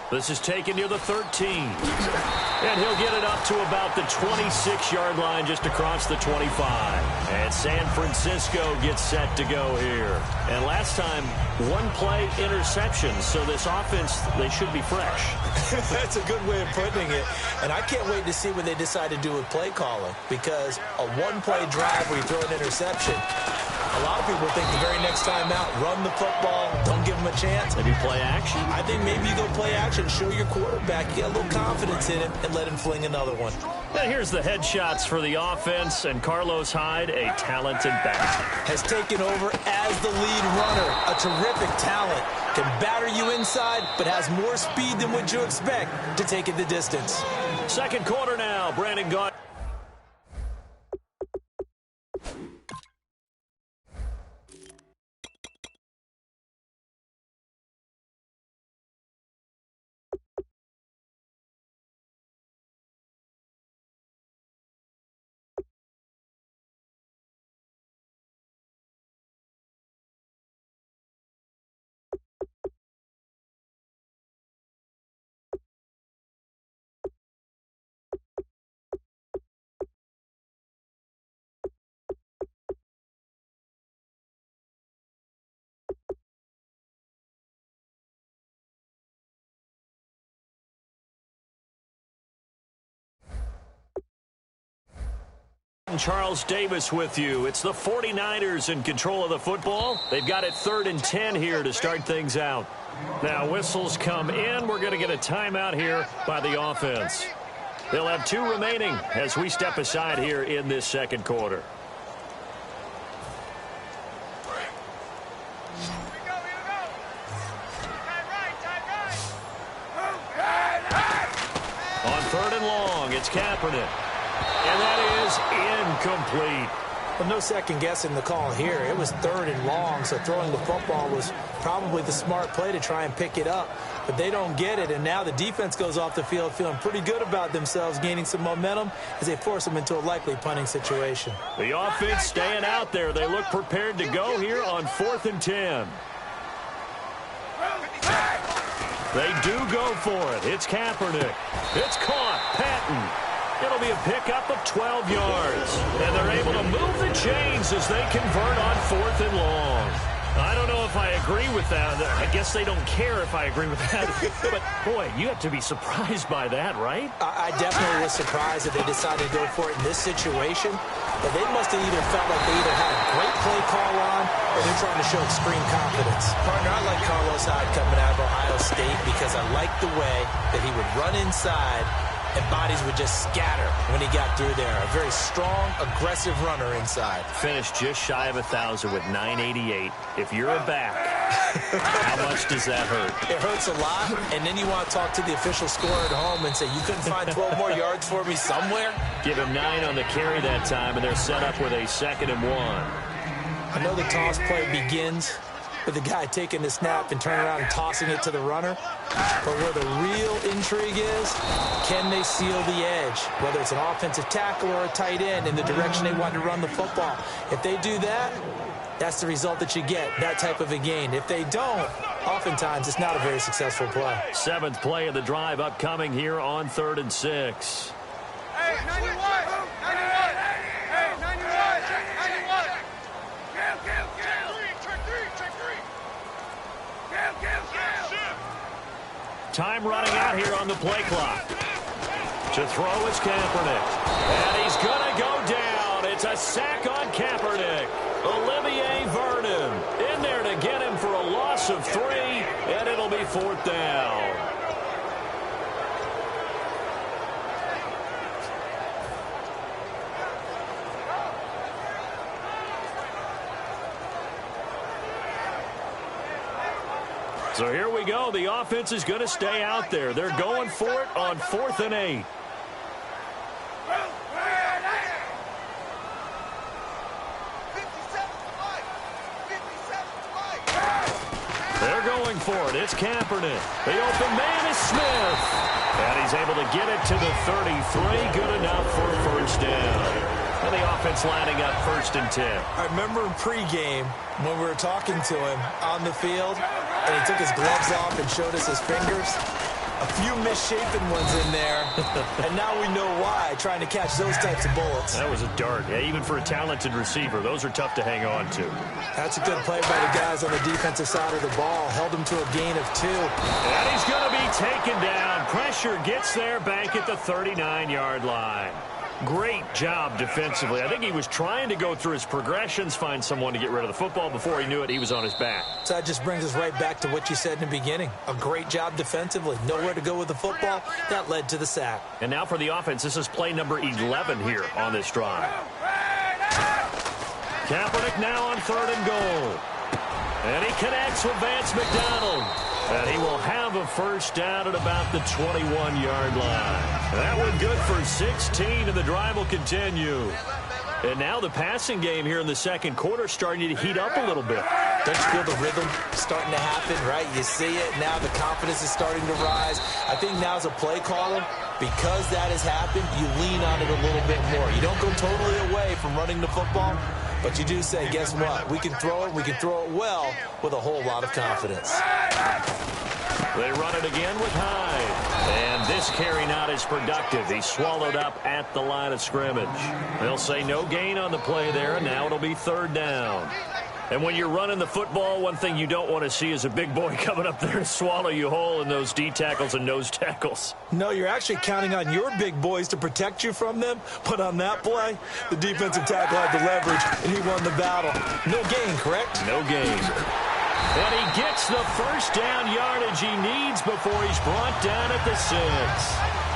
This is taken near the 13. And he'll get it up to about the 26-yard line just across the 25. And San Francisco gets set to go here. And last time, one-play interception. So this offense, they should be fresh. That's a good way of putting it. And I can't wait to see what they decide to do with play calling. Because a one-play drive where you throw an interception, a lot of people think the very next time out, run the football, don't give them a chance. Maybe play action. I think maybe you go play action, show your quarterback, you got a little confidence in him, and let him fling another one. And here's the headshots for the offense, and Carlos Hyde, a talented back, has taken over as the lead runner. A terrific talent. Can batter you inside, but has more speed than what you expect to take it the distance. Second quarter now, Brandon Gaudin. Charles Davis with you. It's the 49ers in control of the football. They've got it 3rd and 10 here to start things out. Now whistles come in. We're going to get a timeout here by the offense. They'll have 2 remaining as we step aside here in this second quarter. On 3rd and long, it's Kaepernick. And that is incomplete. Well, no second guessing the call here. It was 3rd and long, so throwing the football was probably the smart play to try and pick it up. But they don't get it, and now the defense goes off the field feeling pretty good about themselves, gaining some momentum as they force them into a likely punting situation. The offense staying out there. They look prepared to go here on 4th and 10. They do go for it. It's Kaepernick. It's caught. Patton. It'll be a pickup of 12 yards. And they're able to move the chains as they convert on 4th and long. I don't know if I agree with that. I guess they don't care if I agree with that. But, boy, you have to be surprised by that, right? I definitely was surprised that they decided to go for it in this situation. But they must have either felt like they either had a great play call on or they're trying to show extreme confidence. Partner, I like Carlos Hyde coming out of Ohio State because I like the way that he would run inside and bodies would just scatter when he got through there. A very strong, aggressive runner inside. Finished just shy of 1,000 with 988. If you're a back, how much does that hurt? It hurts a lot, and then you want to talk to the official scorer at home and say, you couldn't find 12 more yards for me somewhere? Give him 9 on the carry that time, and they're set up with a 2nd and 1. I know the toss play begins with the guy taking the snap and turning around and tossing it to the runner. But where the real intrigue is, can they seal the edge? Whether it's an offensive tackle or a tight end in the direction they want to run the football. If they do that, that's the result that you get, that type of a gain. If they don't, oftentimes it's not a very successful play. 7th play of the drive upcoming here on 3rd and 6. Hey, 91! 91! Hey, 91! 91! Check three! Time running out here on the play clock. To throw is Kaepernick. And he's going to go down. It's a sack on Kaepernick. Olivier Vernon in there to get him for a loss of 3, and it'll be 4th down. So here we go. The offense is going to stay out there. They're going for it on 4th and 8. They're going for it. It's Kaepernick. The open man is Smith. And he's able to get it to the 33. Good enough for a first down. And the offense lining up 1st and 10. I remember in pregame when we were talking to him on the field, and he took his gloves off and showed us his fingers. A few misshapen ones in there, and now we know why, trying to catch those types of bullets. That was a dart. Yeah, even for a talented receiver, those are tough to hang on to. That's a good play by the guys on the defensive side of the ball. Held him to a gain of 2. And he's going to be taken down. Pressure gets there back at the 39-yard line. Great job defensively. I think he was trying to go through his progressions, find someone to get rid of the football. Before he knew it, he was on his back. So that just brings us right back to what you said in the beginning. A great job defensively. Nowhere to go with the football. That led to the sack. And now for the offense, this is play number 11 here on this drive. Kaepernick now on 3rd and goal. And he connects with Vance McDonald. And he will have a first down at about the 21-yard line. That one good for 16, and the drive will continue. And now the passing game here in the second quarter starting to heat up a little bit. Don't you feel the rhythm starting to happen, right? You see it. Now the confidence is starting to rise. I think now as a play caller, because that has happened, you lean on it a little bit more. You don't go totally away from running the football, but you do say, guess what? We can throw it. We can throw it well with a whole lot of confidence. They run it again with Hyde. And this carry not as productive. He's swallowed up at the line of scrimmage. They'll say no gain on the play there, and now it'll be 3rd down. And when you're running the football, one thing you don't want to see is a big boy coming up there and swallow you whole in those D tackles and nose tackles. No, you're actually counting on your big boys to protect you from them. But on that play, the defensive tackle had the leverage, and he won the battle. No gain, correct? No gain. And he gets the first down yardage he needs before he's brought down at the 6.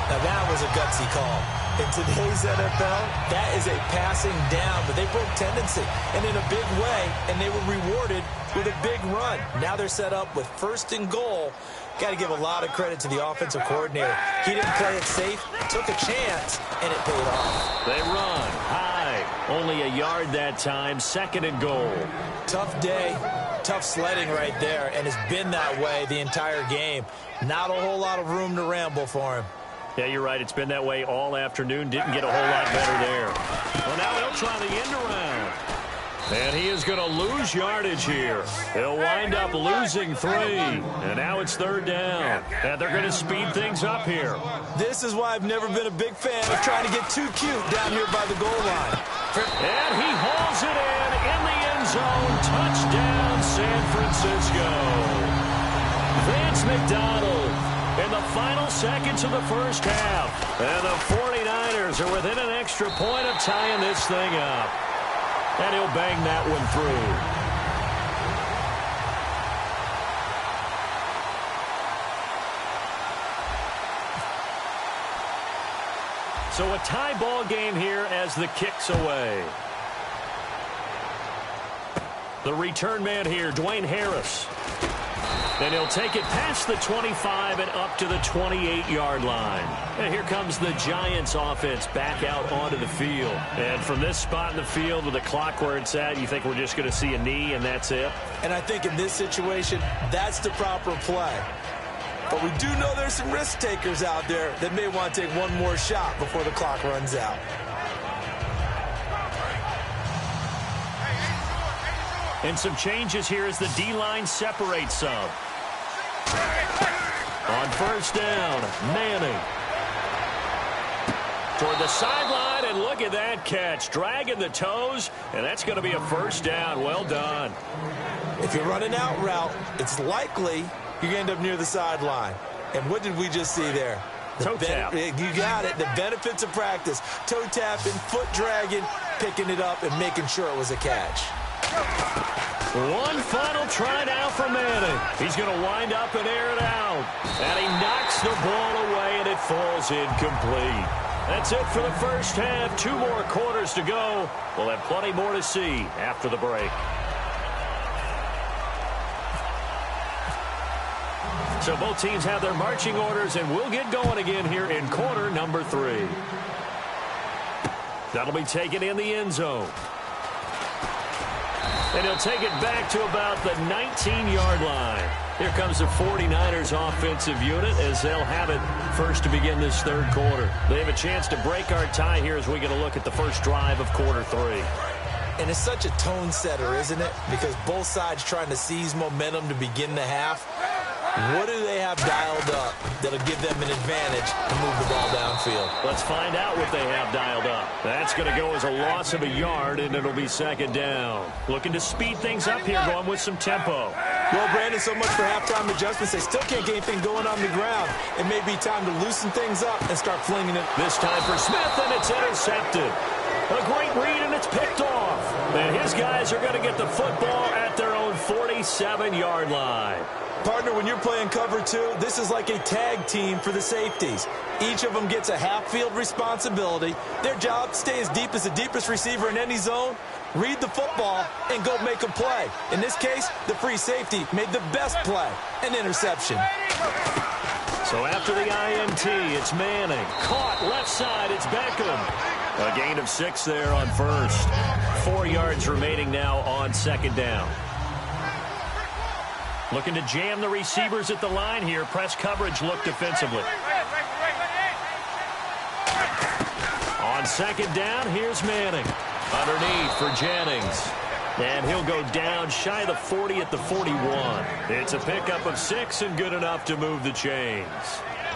Now that was a gutsy call. In today's NFL, that is a passing down, but they broke tendency, and in a big way, and they were rewarded with a big run. Now they're set up with 1st and goal. Got to give a lot of credit to the offensive coordinator. He didn't play it safe, took a chance, and it paid off. They run high. Only a yard that time, 2nd and goal. Tough day, tough sledding right there, and it's been that way the entire game. Not a whole lot of room to ramble for him. Yeah, you're right. It's been that way all afternoon. Didn't get a whole lot better there. Well, now they'll try the end around. And he is going to lose yardage here. He'll wind up losing 3. And now it's 3rd down. And they're going to speed things up here. This is why I've never been a big fan of trying to get too cute down here by the goal line. And he hauls it in the end zone. Touchdown, San Francisco. Vance McDonald in the final seconds of the first half. And the 49ers are within an extra point of tying this thing up. And he'll bang that one through. So a tie ball game here as the kick's away. The return man here, Dwayne Harris. And he'll take it past the 25 and up to the 28-yard line. And here comes the Giants offense back out onto the field. And from this spot in the field with the clock where it's at, you think we're just going to see a knee and that's it? And I think in this situation, that's the proper play. But we do know there's some risk takers out there that may want to take one more shot before the clock runs out. And some changes here as the D-line separates some. On first down, Manning. Toward the sideline, and look at that catch. Dragging the toes, and that's going to be a first down. Well done. If you're running out route, it's likely you're going to end up near the sideline. And what did we just see there? Toe tap. You got it. The benefits of practice. Toe tapping, foot dragging, picking it up, and making sure it was a catch. One final try now for Manning. He's going to wind up and air it out. And he knocks the ball away, and it falls incomplete. That's it for the first half. 2 more quarters to go. We'll have plenty more to see after the break. So both teams have their marching orders, and we'll get going again here in quarter number 3. That'll be taken in the end zone. And he'll take it back to about the 19-yard line. Here comes the 49ers offensive unit as they'll have it first to begin this third quarter. They have a chance to break our tie here as we get a look at the first drive of quarter 3. And it's such a tone setter, isn't it? Because both sides trying to seize momentum to begin the half. What do they have dialed up that'll give them an advantage to move the ball downfield? Let's find out what they have dialed up. That's going to go as a loss of a yard, and it'll be second down. Looking to speed things up here, going with some tempo. Well, Brandon, so much for halftime adjustments. They still can't get anything going on the ground. It may be time to loosen things up and start flinging it. This time for Smith, and it's intercepted. A great read, and it's picked off. And his guys are going to get the football at their own 47-yard line. Partner, when you're playing cover 2, this is like a tag team for the safeties. Each of them gets a half-field responsibility. Their job, stay as deep as the deepest receiver in any zone, read the football, and go make a play. In this case, the free safety made the best play, an interception. So after the INT, it's Manning. Caught left side, it's Beckham. A gain of 6 there on first. 4 yards remaining now on second down. Looking to jam the receivers at the line here. Press coverage look defensively. On second down, here's Manning. Underneath for Jennings. And he'll go down shy of the 40 at the 41. It's a pickup of 6 and good enough to move the chains.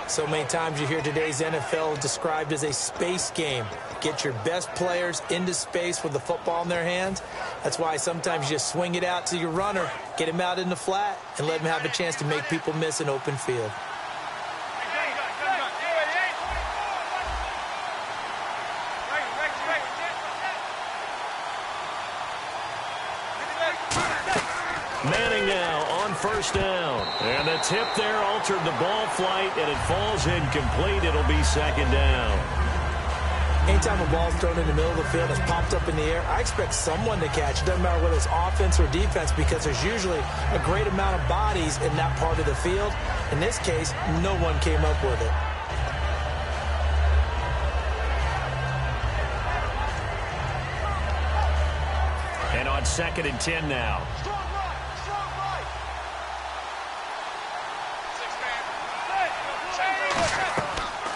So many times you hear today's NFL described as a space game. Get your best players into space with the football in their hands. That's why sometimes you just swing it out to your runner, get him out in the flat, and let him have a chance to make people miss an open field. Manning now on first down. And the tip there altered the ball flight, and it falls incomplete. It'll be second down. Anytime a ball's thrown in the middle of the field, it's popped up in the air, I expect someone to catch it. Doesn't matter whether it's offense or defense, because there's usually a great amount of bodies in that part of the field. In this case, no one came up with it. And on second and 10 now.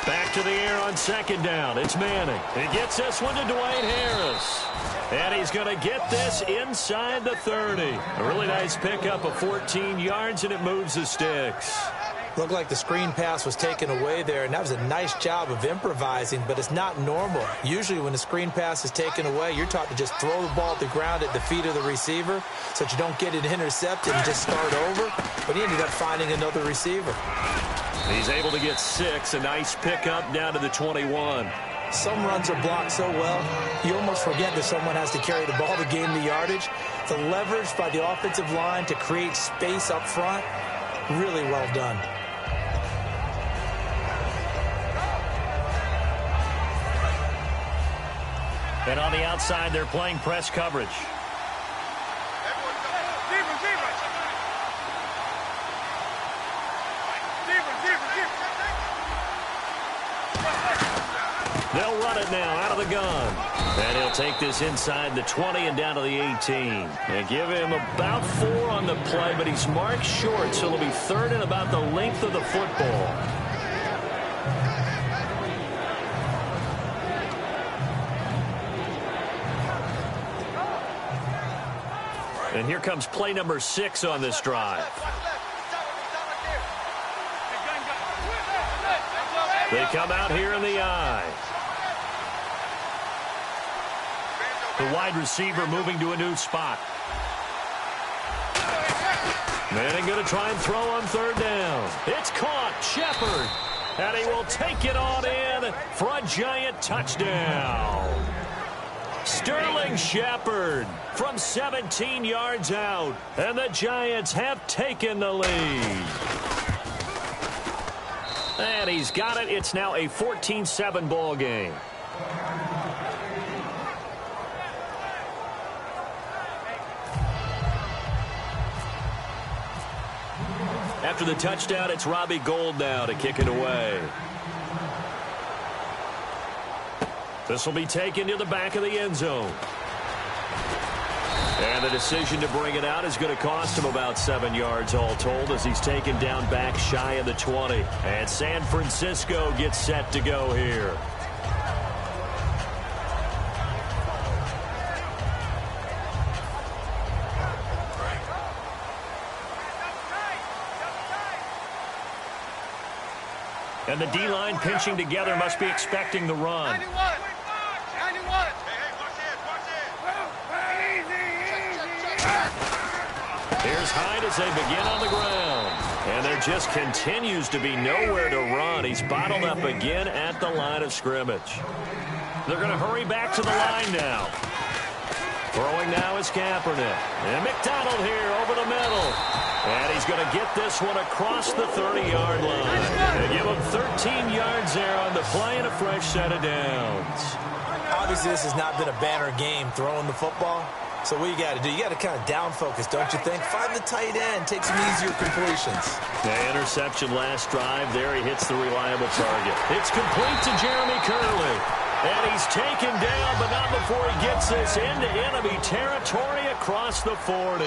Back to the air on second down. It's Manning. He gets this one to Dwayne Harris. And he's going to get this inside the 30. A really nice pickup of 14 yards, and it moves the sticks. Looked like the screen pass was taken away there, and that was a nice job of improvising, but it's not normal. Usually when the screen pass is taken away, you're taught to just throw the ball at the ground at the feet of the receiver so that you don't get it intercepted and just start over. But he ended up finding another receiver. He's able to get 6. A nice pickup down to the 21. Some runs are blocked so well, you almost forget that someone has to carry the ball to gain the yardage. The leverage by the offensive line to create space up front, really well done. And on the outside, they're playing press coverage. They'll run it now out of the gun. And he'll take this inside the 20 and down to the 18. And give him about 4 on the play, but he's marked short, so it'll be third and about the length of the football. And here comes play number 6 on this drive. They come out here in the eye. The wide receiver moving to a new spot. Manning going to try and throw on third down. It's caught. Shepard. And he will take it on in for a giant touchdown. Sterling Shepard from 17 yards out. And the Giants have taken the lead. And he's got it. It's now a 14-7 ball game. After the touchdown, it's Robbie Gould now to kick it away. This will be taken to the back of the end zone. And the decision to bring it out is going to cost him about 7 yards all told as he's taken down back shy of the 20. And San Francisco gets set to go here. And the D-line pinching together must be expecting the run. 91. Here's Hyde as they begin on the ground. And there just continues to be nowhere to run. He's bottled up again at the line of scrimmage. They're going to hurry back to the line now. Throwing now is Kaepernick. And McDonald here over the middle. And he's going to get this one across the 30-yard line. They give him 13 yards there on the play and a fresh set of downs. Obviously, this has not been a banner game throwing the football. So what you got to do, you got to kind of down focus, don't you think? Find the tight end, take some easier completions. The interception last drive there. He hits the reliable target. It's complete to Jeremy Curley. And he's taken down, but not before he gets this into enemy territory across the 40.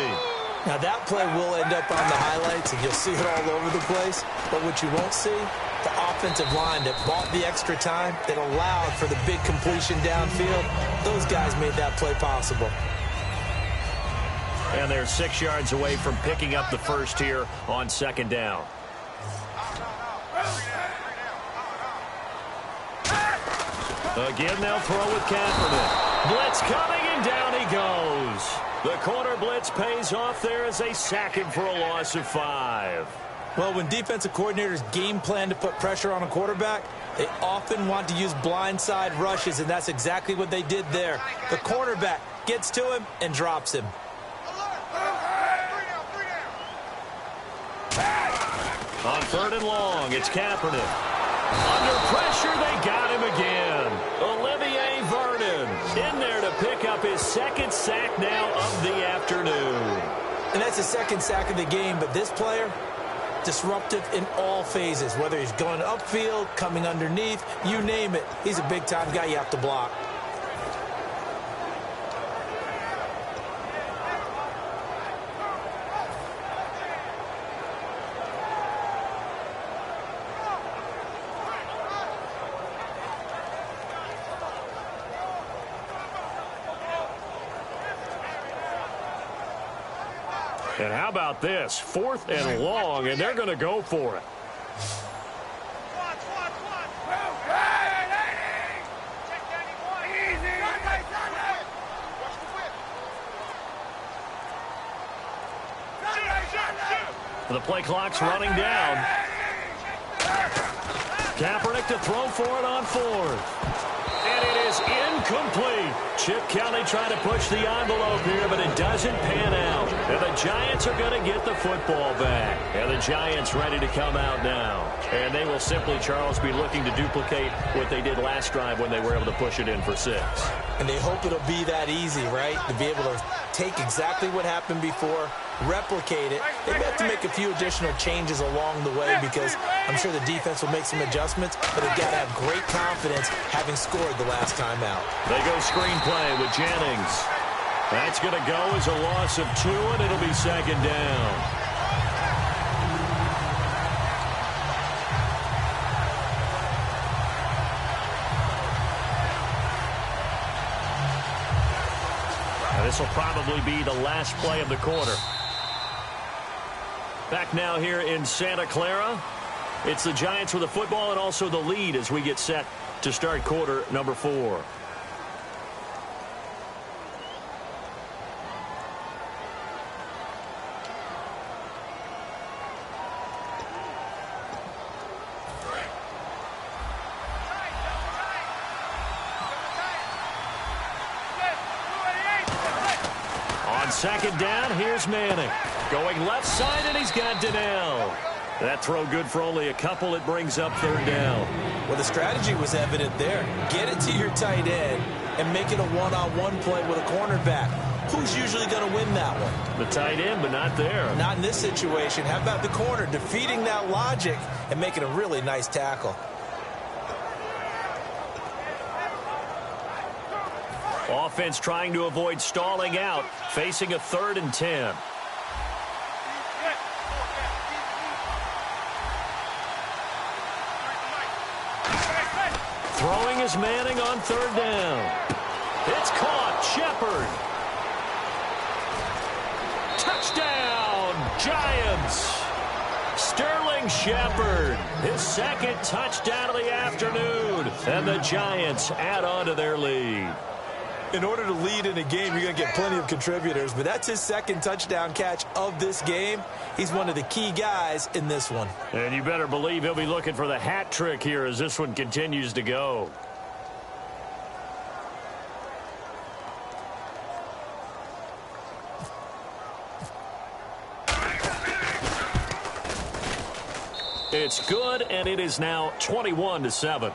Now that play will end up on the highlights, and you'll see it all over the place. But what you won't see, the offensive line that bought the extra time, that allowed for the big completion downfield, those guys made that play possible. And they're 6 yards away from picking up the first here on second down. Again, they'll throw with Kaepernick. Blitz coming, and down he goes. The corner blitz pays off there as they sack him for a loss of 5. Well, when defensive coordinators game plan to put pressure on a quarterback, they often want to use blindside rushes, and that's exactly what they did there. The cornerback gets to him and drops him. On third and long, it's Kaepernick. Under pressure, they got him again. Olivier Vernon in there to pick up his second sack now of the afternoon. And that's the second sack of the game, but this player, disruptive in all phases, whether he's going upfield, coming underneath, you name it. He's a big-time guy you have to block. And how about this? 4th and long, and they're going to go for it. The play clock's running down. Kaepernick to throw for it on 4th. And it is incomplete. Chip Kelly trying to push the envelope here, but it doesn't pan out. And the Giants are going to get the football back. And the Giants ready to come out now. And they will simply, Charles, be looking to duplicate what they did last drive when they were able to push it in for 6. And they hope it'll be that easy, right? To be able to take exactly what happened before, replicate it. They may have to make a few additional changes along the way because I'm sure the defense will make some adjustments, but they've got to have great confidence having scored the last time out. They go screenplay with Jennings. That's going to go as a loss of 2, and it'll be second down. This will probably be the last play of the quarter. Back now here in Santa Clara. It's the Giants with the football and also the lead as we get set to start quarter number 4. Second down, here's Manning. Going left side, and he's got Donnell. That throw good for only a couple. It brings up third down. Well, the strategy was evident there. Get it to your tight end and make it a one-on-one play with a cornerback. who's usually going to win that one? The tight end, but not there. Not in this situation. How about the corner defeating that logic and making a really nice tackle? Offense trying to avoid stalling out, facing a 3rd and 10. Throwing is Manning on 3rd down. It's caught. Shepard. Touchdown, Giants. Sterling Shepard, his 2nd touchdown of the afternoon. And the Giants add on to their lead. In order to lead in a game, you're going to get plenty of contributors, but that's his 2nd touchdown catch of this game. He's one of the key guys in this one. And you better believe he'll be looking for the hat trick here as this one continues to go. It's good, and it is now 21-7.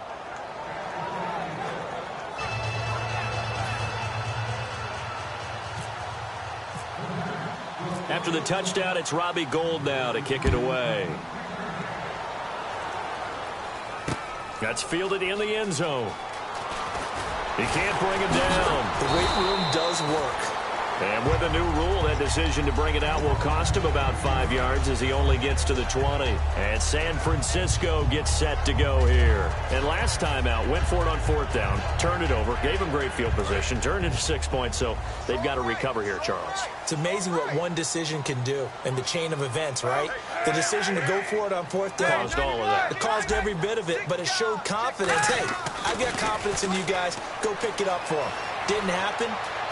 After the touchdown, it's Robbie Gould now to kick it away. That's fielded in the end zone. He can't bring him down. The weight room does work. And with a new rule, that decision to bring it out will cost him about 5 yards as he only gets to the 20. And San Francisco gets set to go here. And last time out, went for it on 4th down, turned it over, gave him great field position, turned into 6 points, so they've got to recover here, Charles. It's amazing what one decision can do in the chain of events, right? The decision to go for it on 4th down. Caused all of that. It caused every bit of it, but it showed confidence. Hey, I've got confidence in you guys. Go pick it up for them. Didn't happen.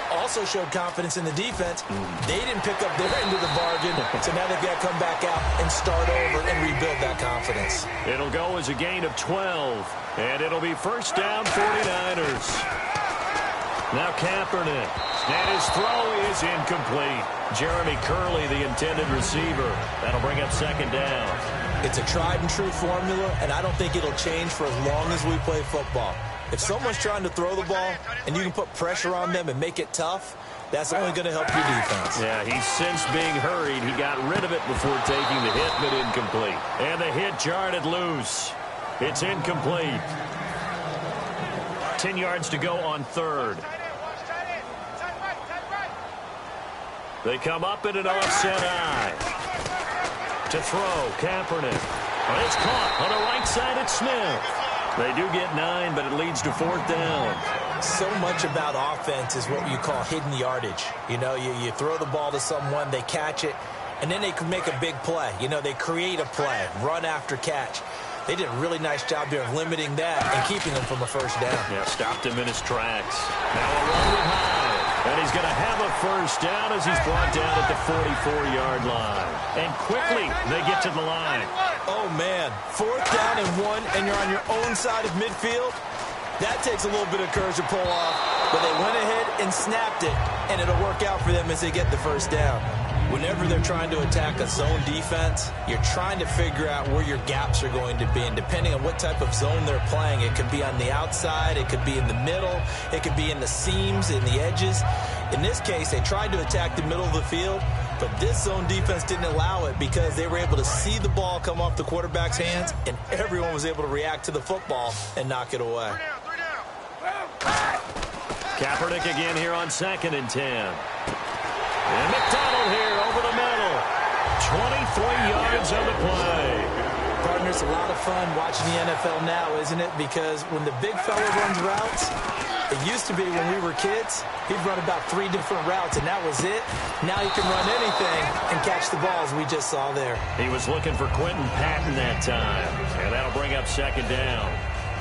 Also showed confidence in the defense. They didn't pick up their end of the bargain, so now they've got to come back out and start over and rebuild that confidence. It'll go as a gain of 12, and it'll be 1st down 49ers. Now Kaepernick, and his throw is incomplete. Jeremy Curley, the intended receiver. That'll bring up 2nd down. It's a tried-and-true formula, and I don't think it'll change for as long as we play football. If someone's trying to throw the ball and you can put pressure on them and make it tough, that's only going to help your defense. Yeah, he's since being hurried. He got rid of it before taking the hit, but incomplete. And the hit jarred it loose. It's incomplete. 10 yards to go on 3rd. They come up in an offset eye. To throw, Kaepernick. But it's caught on the right side at Smith. They do get 9, but it leads to 4th down. So much about offense is what you call hidden yardage. You know, you throw the ball to someone, they catch it, and then they can make a big play. You know, they create a play, run after catch. They did a really nice job here of limiting that and keeping him from a 1st down. Yeah, stopped him in his tracks. Now a run with high. And he's going to have a 1st down as he's brought down at the 44-yard line. And quickly, they get to the line. Oh, man. 4th down and 1, and you're on your own side of midfield. That takes a little bit of courage to pull off. But they went ahead and snapped it, and it'll work out for them as they get the 1st down. Whenever they're trying to attack a zone defense, you're trying to figure out where your gaps are going to be. And depending on what type of zone they're playing, it could be on the outside, it could be in the middle, it could be in the seams, in the edges. In this case, they tried to attack the middle of the field, but this zone defense didn't allow it because they were able to see the ball come off the quarterback's hands, and everyone was able to react to the football and knock it away. Kaepernick again here on 2nd and 10. And McDonald here over the middle. 23 yards on the play. Partner, it's a lot of fun watching the NFL now, isn't it? Because when the big fella runs routes, it used to be when we were kids, he'd run about 3 different routes, and that was it. Now he can run anything and catch the balls we just saw there. He was looking for Quentin Patton that time, and that'll bring up 2nd down.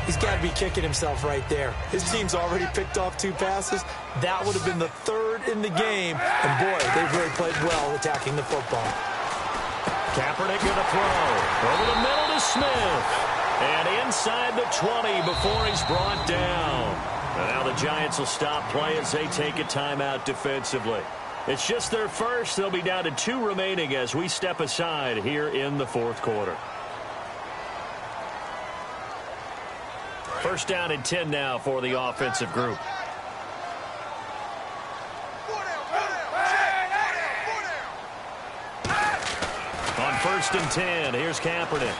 He's got to be kicking himself right there. His team's already picked off 2 passes. That would have been the 3rd in the game. And, boy, they've really played well attacking the football. Kaepernick going to throw. Over the middle to Smith. And inside the 20 before he's brought down. And now the Giants will stop play as they take a timeout defensively. It's just their first. They'll be down to 2 remaining as we step aside here in the 4th quarter. 1st down and 10 now for the offensive group. 1st and 10. Here's Kaepernick.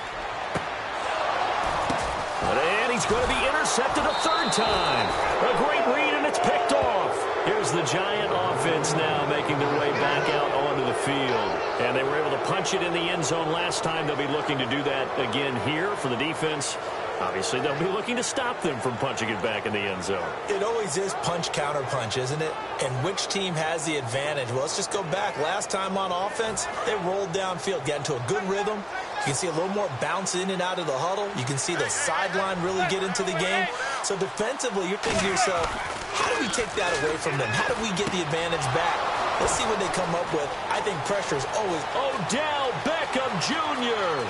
And he's going to be intercepted a 3rd time. A great read, and it's picked off. Here's the Giant offense now making their way back out onto the field. And they were able to punch it in the end zone last time. They'll be looking to do that again here for the defense. Obviously, they'll be looking to stop them from punching it back in the end zone. It always is punch-counter-punch, isn't it? And which team has the advantage? Well, let's just go back. Last time on offense, they rolled downfield, got into a good rhythm. You can see a little more bounce in and out of the huddle. You can see the sideline really get into the game. So defensively, you're thinking to yourself, how do we take that away from them? How do we get the advantage back? Let's see what they come up with. I think pressure is always Odell Beckham Jr.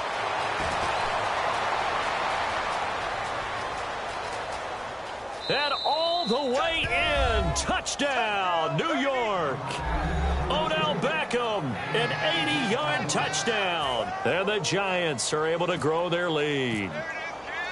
And all the way in. Touchdown, New York. Odell Beckham, an 80-yard touchdown. And the Giants are able to grow their lead.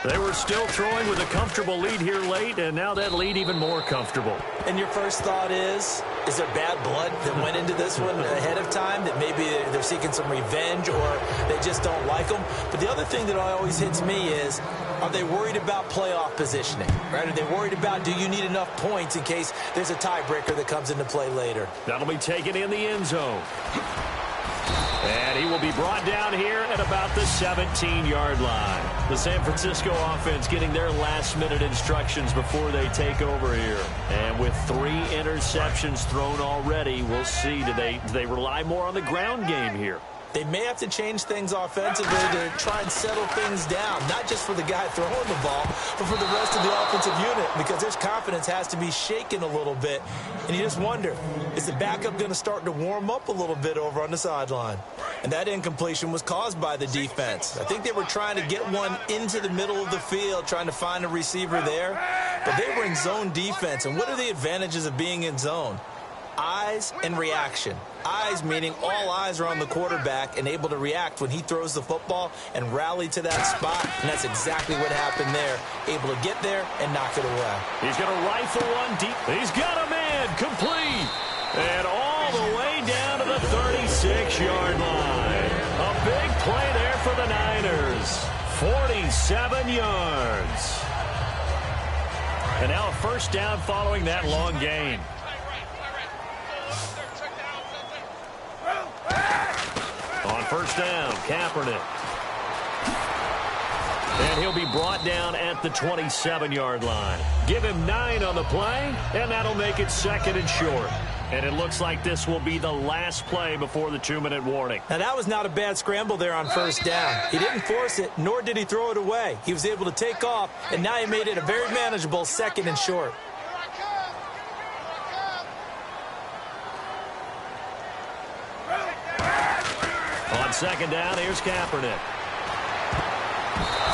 They were still throwing with a comfortable lead here late, and now that lead even more comfortable. And your first thought is there bad blood that went into this one ahead of time, that maybe they're seeking some revenge or they just don't like them? But the other thing that always hits me is, are they worried about playoff positioning? Right? Are they worried about, do you need enough points in case there's a tiebreaker that comes into play later? That'll be taken in the end zone. And he will be brought down here at about the 17-yard line. The San Francisco offense getting their last-minute instructions before they take over here. And with 3 interceptions thrown already, we'll see, do they rely more on the ground game here? They may have to change things offensively to try and settle things down, not just for the guy throwing the ball, but for the rest of the offensive unit, because their confidence has to be shaken a little bit. And you just wonder, is the backup going to start to warm up a little bit over on the sideline? And that incompletion was caused by the defense. I think they were trying to get one into the middle of the field, trying to find a receiver there, but they were in zone defense. And what are the advantages of being in zone? Eyes and reaction. Eyes meaning all eyes are on the quarterback and able to react when he throws the football and rally to that spot. And that's exactly what happened there. Able to get there and knock it away. He's going to rifle one deep. He's got a man complete. And all the way down to the 36-yard line. A big play there for the Niners. 47 yards. And now a first down following that long gain. On first down, Kaepernick. And he'll be brought down at the 27-yard line. Give him 9 on the play, and that'll make it 2nd and short. And it looks like this will be the last play before the 2-minute warning. Now, that was not a bad scramble there on first down. He didn't force it, nor did he throw it away. He was able to take off, and now he made it a very manageable 2nd and short. On second down, here's Kaepernick.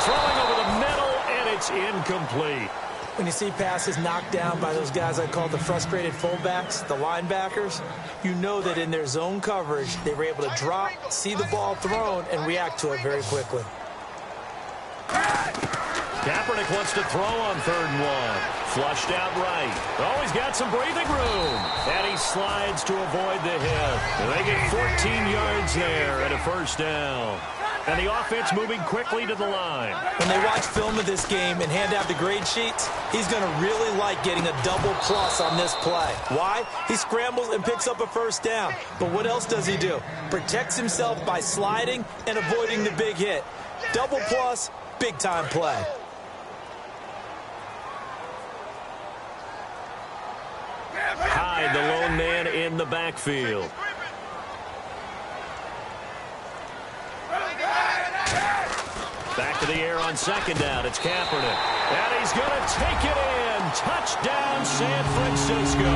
Throwing over the middle, and it's incomplete. When you see passes knocked down by those guys I call the frustrated fullbacks, the linebackers, you know that in their zone coverage, they were able to drop, see the ball thrown, and react to it very quickly. Kaepernick wants to throw on 3rd and 1. Flushed out right. Oh, he's got some breathing room. And he slides to avoid the hit. And they get 14 yards there and a first down. And the offense moving quickly to the line. When they watch film of this game and hand out the grade sheets, he's going to really like getting a double plus on this play. Why? He scrambles and picks up a first down. But what else does he do? Protects himself by sliding and avoiding the big hit. Double plus, big-time play. Hyde, the lone man in the backfield. Back to the air on second down. It's Kaepernick. And he's going to take it in. Touchdown, San Francisco.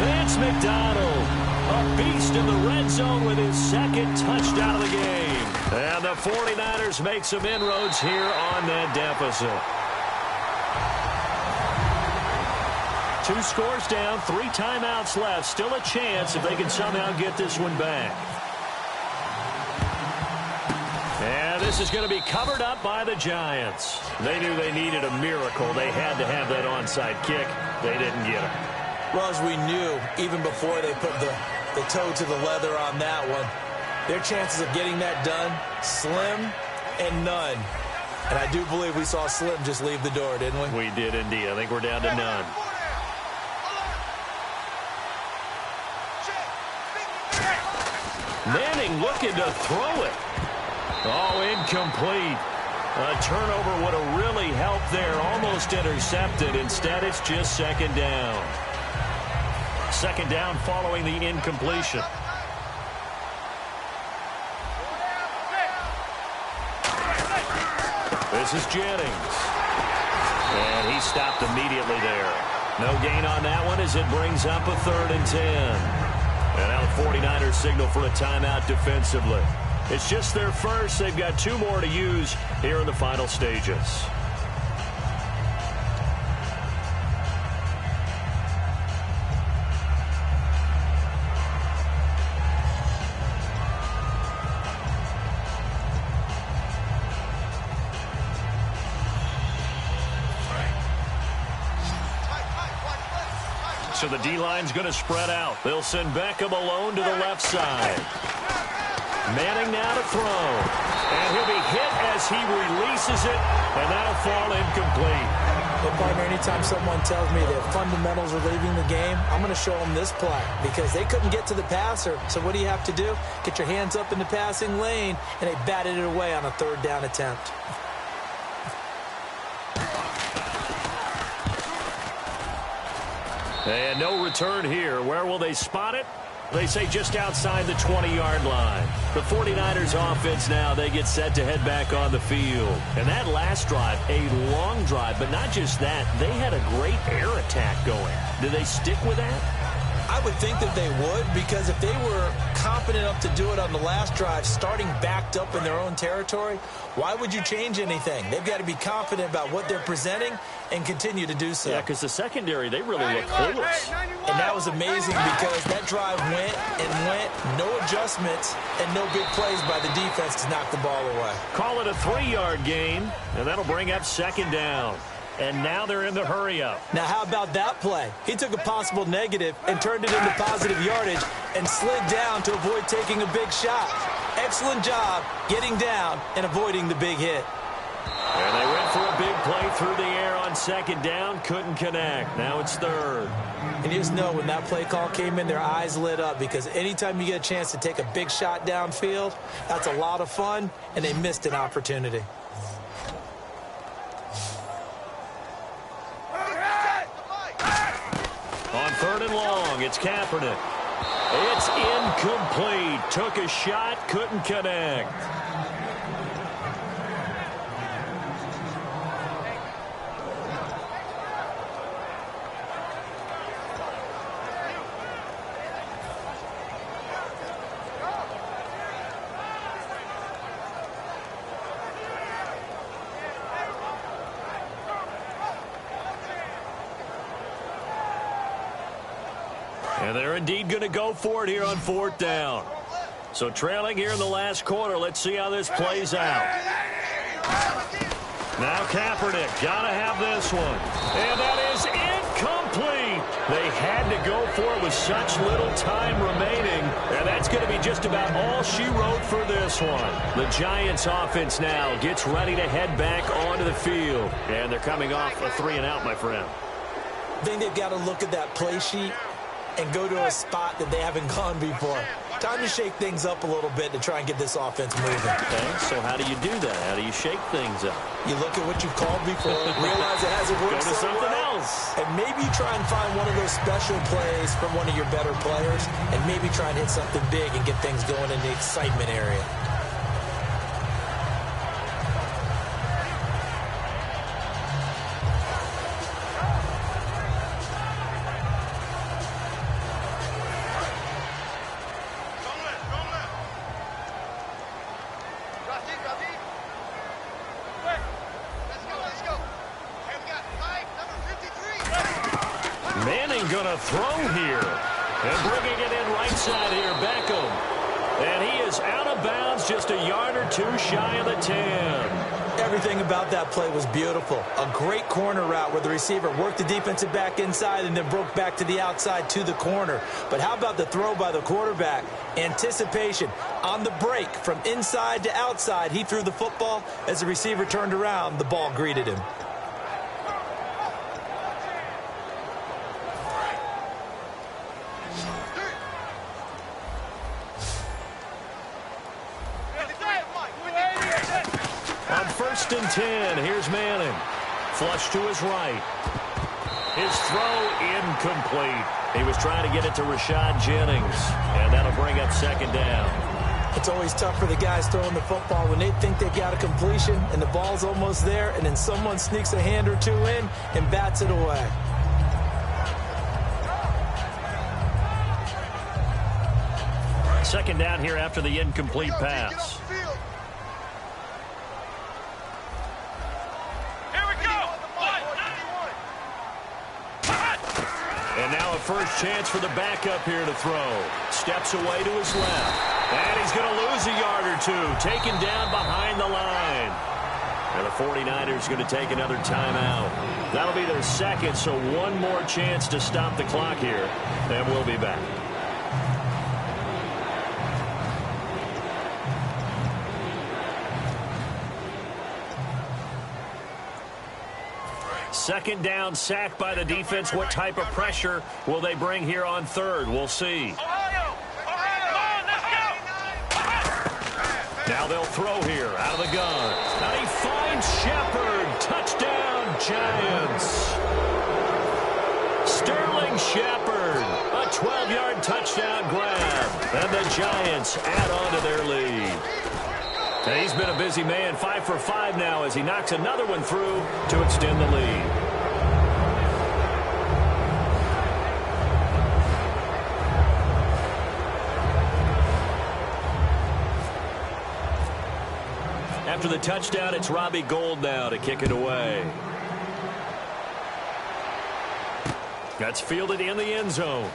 Vance McDonald, a beast in the red zone with his 2nd touchdown of the game. And the 49ers make some inroads here on that deficit. 2 scores down, 3 timeouts left. Still a chance if they can somehow get this one back. And this is going to be covered up by the Giants. They knew they needed a miracle. They had to have that onside kick. They didn't get it. Well, as we knew, even before they put the toe to the leather on that one, their chances of getting that done, slim and none. And I do believe we saw Slim just leave the door, didn't we? We did indeed. I think we're down to none. Manning looking to throw it. Oh, incomplete. A turnover would have really helped there. Almost intercepted. Instead, it's just second down. Second down following the incompletion. This is Jennings. And he stopped immediately there. No gain on that one as it brings up a 3rd and 10. And now the 49ers signal for a timeout defensively. It's just their first. They've got 2 more to use here in the final stages. So the D-line's going to spread out. They'll send Beckham alone to the left side. Manning now to throw. And he'll be hit as he releases it, and that'll fall incomplete. Hey, partner, anytime someone tells me their fundamentals are leaving the game, I'm going to show them this play because they couldn't get to the passer. So what do you have to do? Get your hands up in the passing lane, and they batted it away on a 3rd down attempt. And no return here. Where will they spot it? They say just outside the 20-yard line. The 49ers offense now, they get set to head back on the field. And that last drive, a long drive, but not just that. They had a great air attack going. Do they stick with that? I would think that they would, because if they were confident enough to do it on the last drive, starting backed up in their own territory, why would you change anything? They've got to be confident about what they're presenting and continue to do so. Yeah, because the secondary, they really look clueless. And that was amazing because that drive went and went, no adjustments, and no big plays by the defense to knock the ball away. Call it a 3-yard gain, and that'll bring up second down. And now they're in the hurry-up. Now, how about that play? He took a possible negative and turned it into positive yardage and slid down to avoid taking a big shot. Excellent job getting down and avoiding the big hit. And they went for a big play through the air on second down. Couldn't connect. Now it's 3rd. And you just know when that play call came in, their eyes lit up because anytime you get a chance to take a big shot downfield, that's a lot of fun, and they missed an opportunity. On 3rd and long, it's Kaepernick. It's incomplete. Took a shot, couldn't connect. And they're indeed going to go for it here on 4th down. So trailing here in the last quarter. Let's see how this plays out. Now Kaepernick, got to have this one. And that is incomplete. They had to go for it with such little time remaining. And that's going to be just about all she wrote for this one. The Giants offense now gets ready to head back onto the field. And they're coming off a 3-and-out, my friend. I think they've got to look at that play sheet and go to a spot that they haven't gone before. Time to shake things up a little bit to try and get this offense moving. Okay, so how do you do that? How do you shake things up? You look at what you've called before, realize it hasn't worked Go to so something well, else. and maybe try and find one of those special plays from one of your better players, and maybe try and hit something big and get things going in the excitement area. Manning gonna throw here. And bringing it in right side here, Beckham. And he is out of bounds, just a yard or two shy of the 10. Everything about that play was beautiful. A great corner route where the receiver worked the defensive back inside and then broke back to the outside to the corner. But how about the throw by the quarterback? Anticipation on the break from inside to outside. He threw the football. As the receiver turned around, the ball greeted him. On 1st and 10, here's Manning. Flush to his right. His throw incomplete. He was trying to get it to Rashad Jennings, and that'll bring up 2nd down. It's always tough for the guys throwing the football when they think they got a completion and the ball's almost there, and then someone sneaks a hand or two in and bats it away. Second down here after the incomplete pass. And now a first chance for the backup here to throw. Steps away to his left. And he's going to lose a yard or two. Taken down behind the line. And the 49ers going to take another timeout. That'll be their second, so one more chance to stop the clock here. And we'll be back. Second down, sack by the defense. What type of pressure will they bring here on 3rd? We'll see. Now they'll throw here out of the gun. And he finds Shepard. Touchdown, Giants. Sterling Shepard. A 12-yard touchdown grab. And the Giants add on to their lead. And he's been a busy man, 5 for 5 now as he knocks another one through to extend the lead. After the touchdown, it's Robbie Gould now to kick it away. That's fielded in the end zone.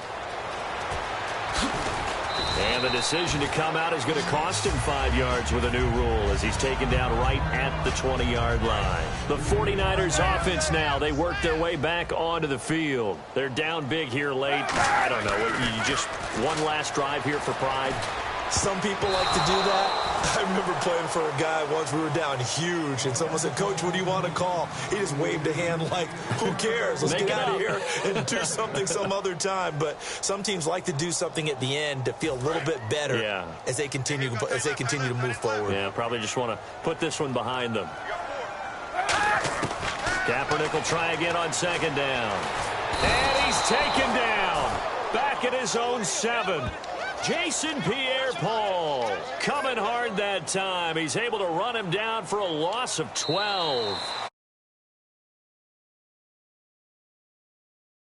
And the decision to come out is going to cost him 5 yards with a new rule as he's taken down right at the 20-yard line. The 49ers offense now, they work their way back onto the field. They're down big here late. I don't know, you just one last drive here for pride. Some people like to do that. I remember playing for a guy once. We were down huge, and someone said, "Coach, what do you want to call?" He just waved a hand like, who cares? Let's get out of here and do something some other time. But some teams like to do something at the end to feel a little bit better as they continue to move forward. Yeah, probably just want to put this one behind them. Kaepernick will try again on 2nd down. And he's taken down. Back at his own 7. Jason Pierre-Paul coming hard that time. He's able to run him down for a loss of 12.